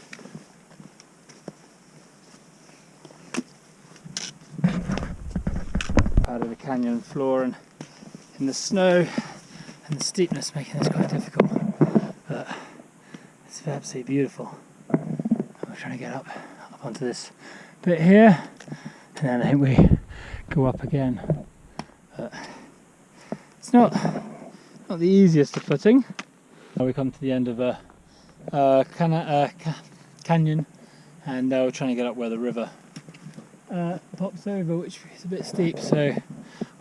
Out of the canyon floor and in the snow and the steepness making this quite difficult, but it's absolutely beautiful. We're trying to get up onto this bit here, and then I think we go up again. But it's not the easiest of footing. Now we come to the end of a canyon, and we're trying to get up where the river pops over, which is a bit steep, so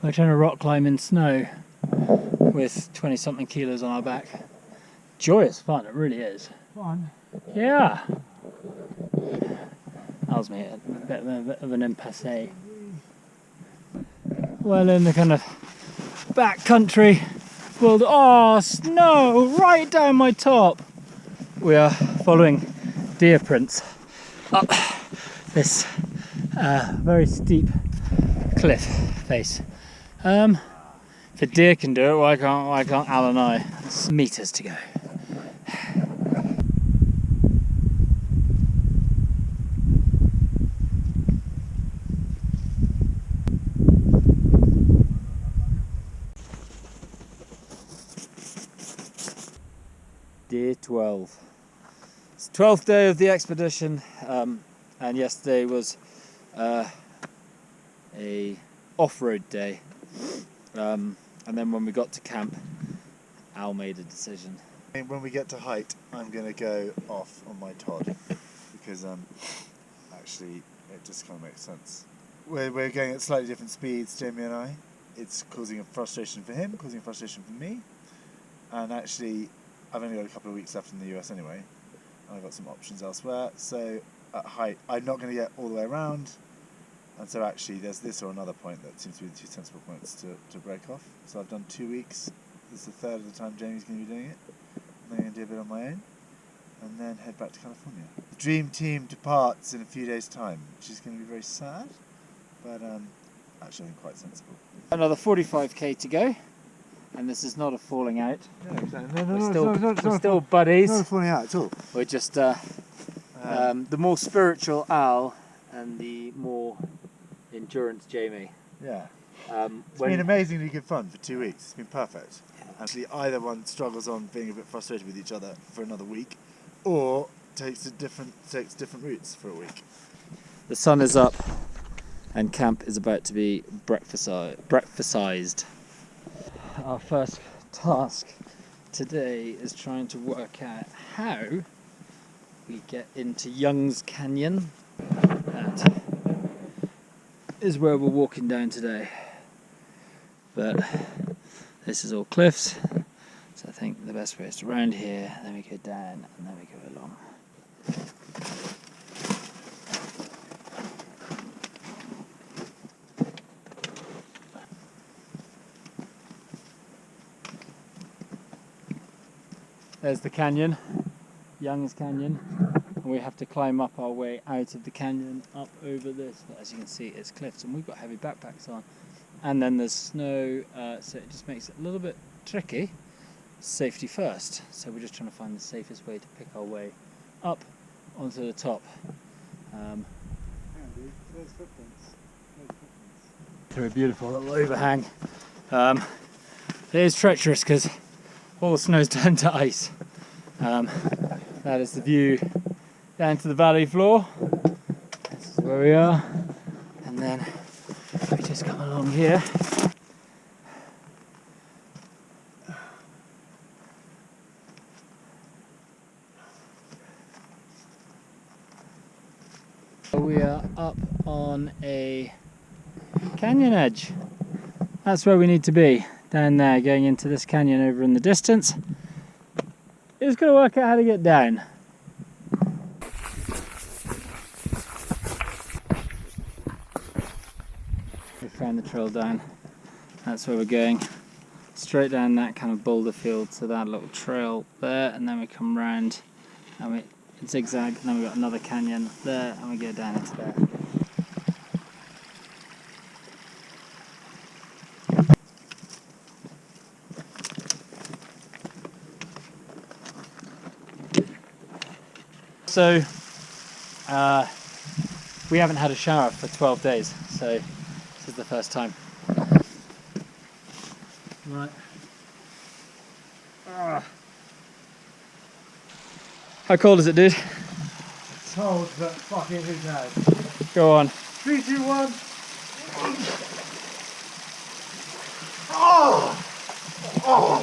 we're trying to rock climb in snow with 20 something kilos on our back. Joyous fun, it really is. Fun. Yeah. That was me, a bit of an impasse. Well, in the kind of back country world, oh, snow right down my top. We are following deer prints up this very steep cliff face. If a deer can do it, why can't Al and I? It's meters to go. Day 12. It's the 12th day of the expedition, and yesterday was a off-road day, and then when we got to camp, Al made a decision. When we get to height, I'm going to go off on my Todd, because actually it just kind of makes sense. We're going at slightly different speeds, Jamie and I. It's causing a frustration for him, causing a frustration for me, and actually I've only got a couple of weeks left in the US anyway, and I've got some options elsewhere, so at height I'm not going to get all the way around, and so actually there's this or another point that seems to be the two sensible points to break off. So I've done 2 weeks, this is the third of the time Jamie's going to be doing it, and then I'm going to do a bit on my own, and then head back to California. The dream team departs in a few days' time, which is going to be very sad, but actually I think quite sensible. Another 45k to go, and this is not a falling out. No, exactly. We're still buddies. Not falling out at all. We're just the more spiritual Al and the more endurance Jamie. Yeah. It's When been amazingly good fun for 2 weeks. It's been perfect. Actually, either one struggles on being a bit frustrated with each other for another week, or takes different routes for a week. the sun is up and camp is about to be breakfastised. Our first task today is trying to work out how we get into Young's Canyon. That is where we're walking down today. But this is all cliffs, so I think the best way is around here, then we go down and then we go along. There's the canyon, Young's Canyon, and we have to climb up our way out of the canyon up over this. As you can see, it's cliffs, and we've got heavy backpacks on. And then there's snow, so it just makes it a little bit tricky. Safety first, so we're just trying to find the safest way to pick our way up onto the top. Through a beautiful little overhang. It is treacherous because all the snow's turned to ice. That is the view down to the valley floor. This is where we are. And then we just come along here. We are up on a canyon edge. That's where we need to be. Down there, going into this canyon over in the distance. Just got to work out how to get down. We found the trail down. That's where we're going. straight down that kind of boulder field to that little trail there, and then we come round and we zigzag, and then we've got another canyon there, and we go down into there. So we haven't had a shower for 12 days, so this is the first time. Right. How cold is it, dude? Cold, but fucking who knows? Go on. 3, 2, 1. Oh! Oh!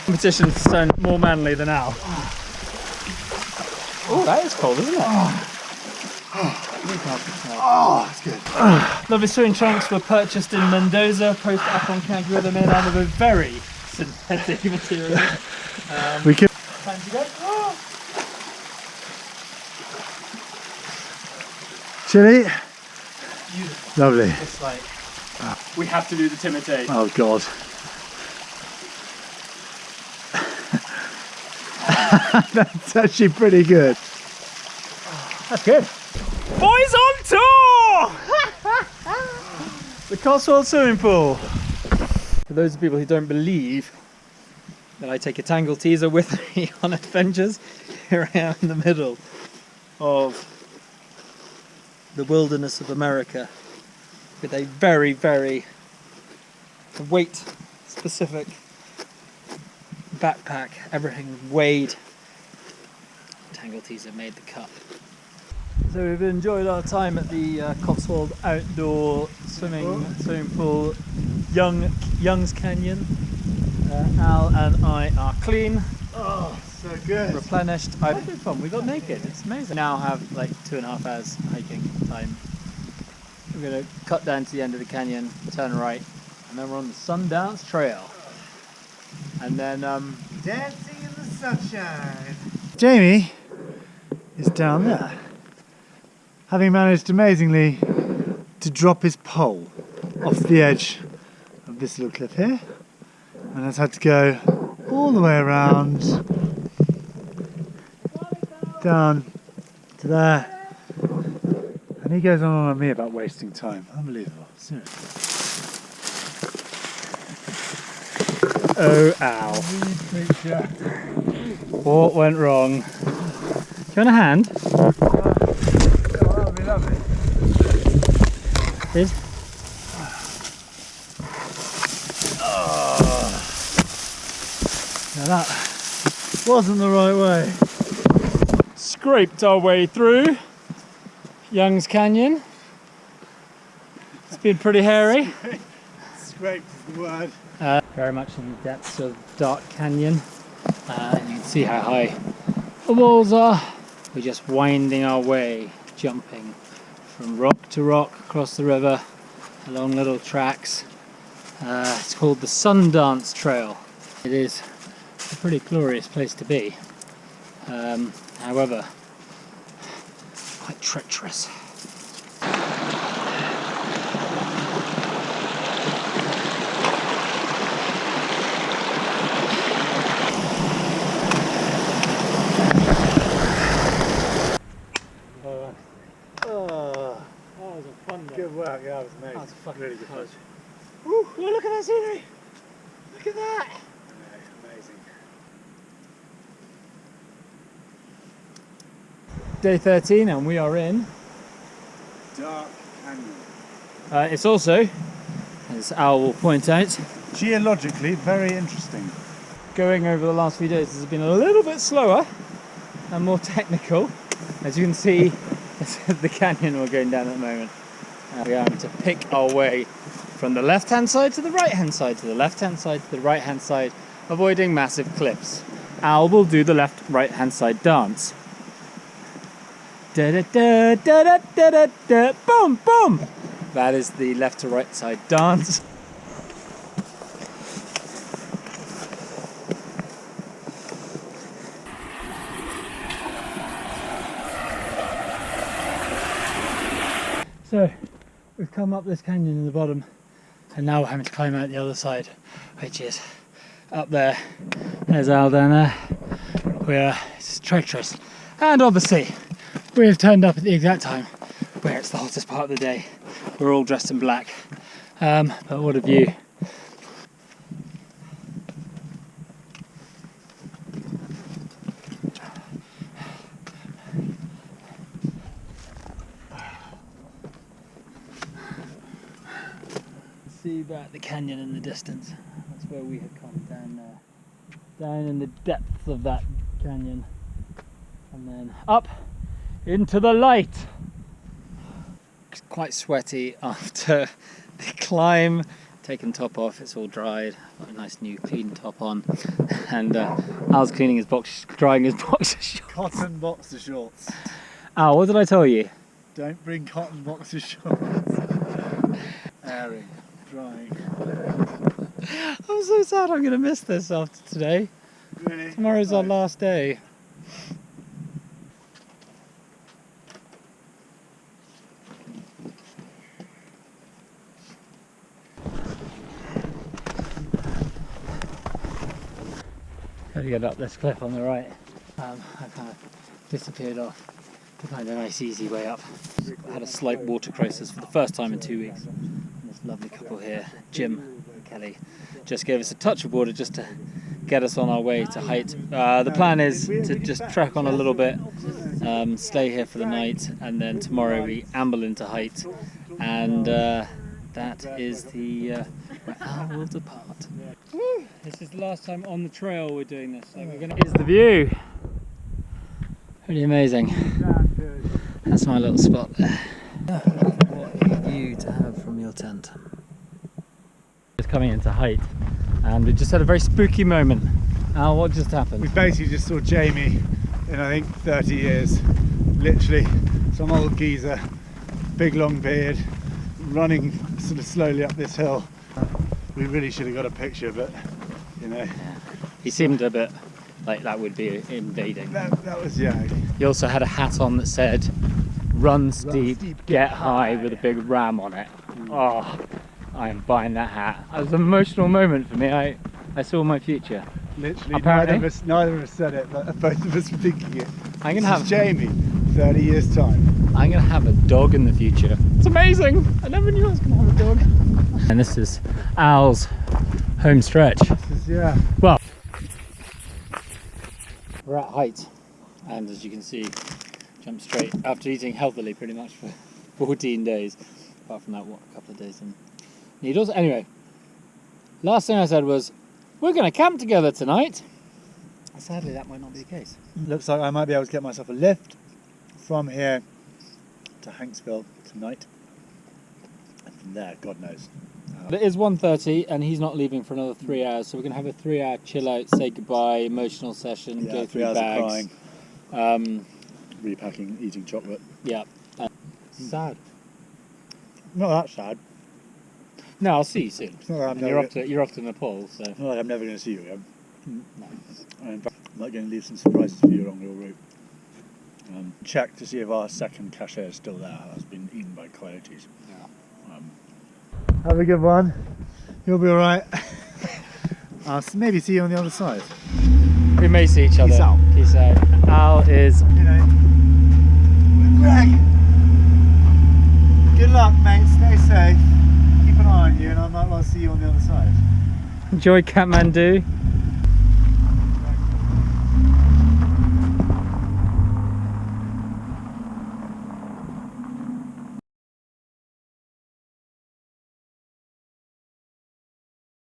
Competition sound more manly than Al. Oh, that is cold, isn't it? Oh, that's good. Lovely swimming trunks were purchased in Mendoza, post up on Camp with them in out of a very synthetic material. We can. Time to go. Oh. Chilly? Beautiful. Lovely. It's like, we have to do the Timotei. Oh God. That's actually pretty good. That's good. Boys on tour! The Cotswold swimming pool. For those people who don't believe that I take a tangle teaser with me on adventures, here I am in the middle of the wilderness of America with a very, very weight specific backpack, everything weighed. Tangle teaser made the cut. So we've enjoyed our time at the Cotswold outdoor swimming pool, Young's Canyon. Al and I are clean. Oh, so good. Replenished. I've been fun. We got naked. It's amazing. Now have like 2.5 hours hiking time. We're gonna cut down to the end of the canyon, turn right, and then we're on the Sundance Trail. And then Dancing in the sunshine. Jamie is down there, having managed amazingly to drop his pole off the edge of this little cliff here, and has had to go all the way around down to there, and he goes on me about wasting time. Unbelievable. Seriously. oh, ow. What went wrong? Do you want a hand? That would be lovely. Here's. Now that wasn't the right way. Scraped our way through Young's Canyon. It's been pretty hairy. Scraped is the word. Very much in the depths of Dark Canyon. You can see how high the walls are. We're just winding our way, jumping from rock to rock across the river along little tracks. It's called the Sundance Trail. It is a pretty glorious place to be. However, quite treacherous. Good work, yeah, that was amazing. That was fucking really good. close. Woo, look at that scenery! Look at that! Yeah, amazing. Day 13 and we are in. Dark Canyon. It's also, as Al will point out, Geologically, very interesting. going over the last few days has been a little bit slower and more technical. As you can see, the canyon we're going down at the moment. We are having to pick our way from the left-hand side to the right-hand side, to the left-hand side to the right-hand side, avoiding massive cliffs. Al will do the left-right-hand side dance. Da da da da da da da da, boom boom. That is the left to right side dance. So we've come up this canyon in the bottom, and now we're having to climb out the other side, which is up there. There's Al down there. It's treacherous. And obviously, we have turned up at the exact time where it's the hottest part of the day. We're all dressed in black. But what a view. See back the canyon in the distance. That's where we have come, down there. Down in the depths of that canyon. And then up into the light. It's quite sweaty after the climb. Taken top off, it's all dried. Got a nice new clean top on. And Al's cleaning his box, drying his boxer shorts. Cotton boxer shorts. Al, what did I tell you? Don't bring cotton boxer shorts. Airing, drying. I'm so sad I'm going to miss this after today. Really? Tomorrow's our last day. Got to get up this cliff on the right. I kind of disappeared off to find a nice easy way up. I had a slight water crisis for the first time in 2 weeks. And this lovely couple here, Jim and Kelly, just gave us a touch of water just to get us on our way to height. The plan is to just trek on a little bit, stay here for the night, and then tomorrow we amble into height, and that is the where Al will depart. Woo! This is the last time on the trail we're doing this. So here's the view. Pretty amazing. That's my little spot there. What a view to have from your tent. Just coming into height, and we just had a very spooky moment. Al, what just happened? We basically just saw Jamie in, I think, 30 years. Literally, some old geezer, big long beard, running sort of slowly up this hill. We really should have got a picture, but you know. Yeah. He seemed a bit like that would be invading. That was, yeah. He also had a hat on that said, "Run steep, get high," with a big ram on it. Oh, I am buying that hat. It was an emotional moment for me. I saw my future. Literally, Apparently. neither of us said it, but both of us were thinking it. I'm gonna This have is Jamie, 30 years time. I'm gonna have a dog in the future. It's amazing. I never knew I was gonna have a dog. And this is Al's home stretch. This is, yeah. Well, we're at height, and as you can see, jumped straight after eating healthily pretty much for 14 days. Apart from that, a couple of days in Needles. Anyway, last thing I said was, we're going to camp together tonight. Sadly, that might not be the case. Looks like I might be able to get myself a lift from here to Hanksville tonight. And from there, God knows. It is 1:30 and he's not leaving for another 3 hours, so we're going to have a 3-hour chill out, say goodbye, emotional session, Yeah, go 3 through hours bags. of crying, repacking, eating chocolate. Yeah. Sad. Not that sad. No, I'll see you soon. It's not like I'm And never, you're off to Nepal, so. not like I'm never going to see you again. No. And in fact, I might going to leave some surprises for you along your route. Check to see if our second cache is still there. That's been eaten by coyotes. Yeah. Have a good one. You'll be alright. I'll maybe see you on the other side. We may see each other. Peace out. Peace out. Al is. You know, Greg. Good luck, mate. Stay safe. Keep an eye on you, and I might well see you on the other side. Enjoy Kathmandu.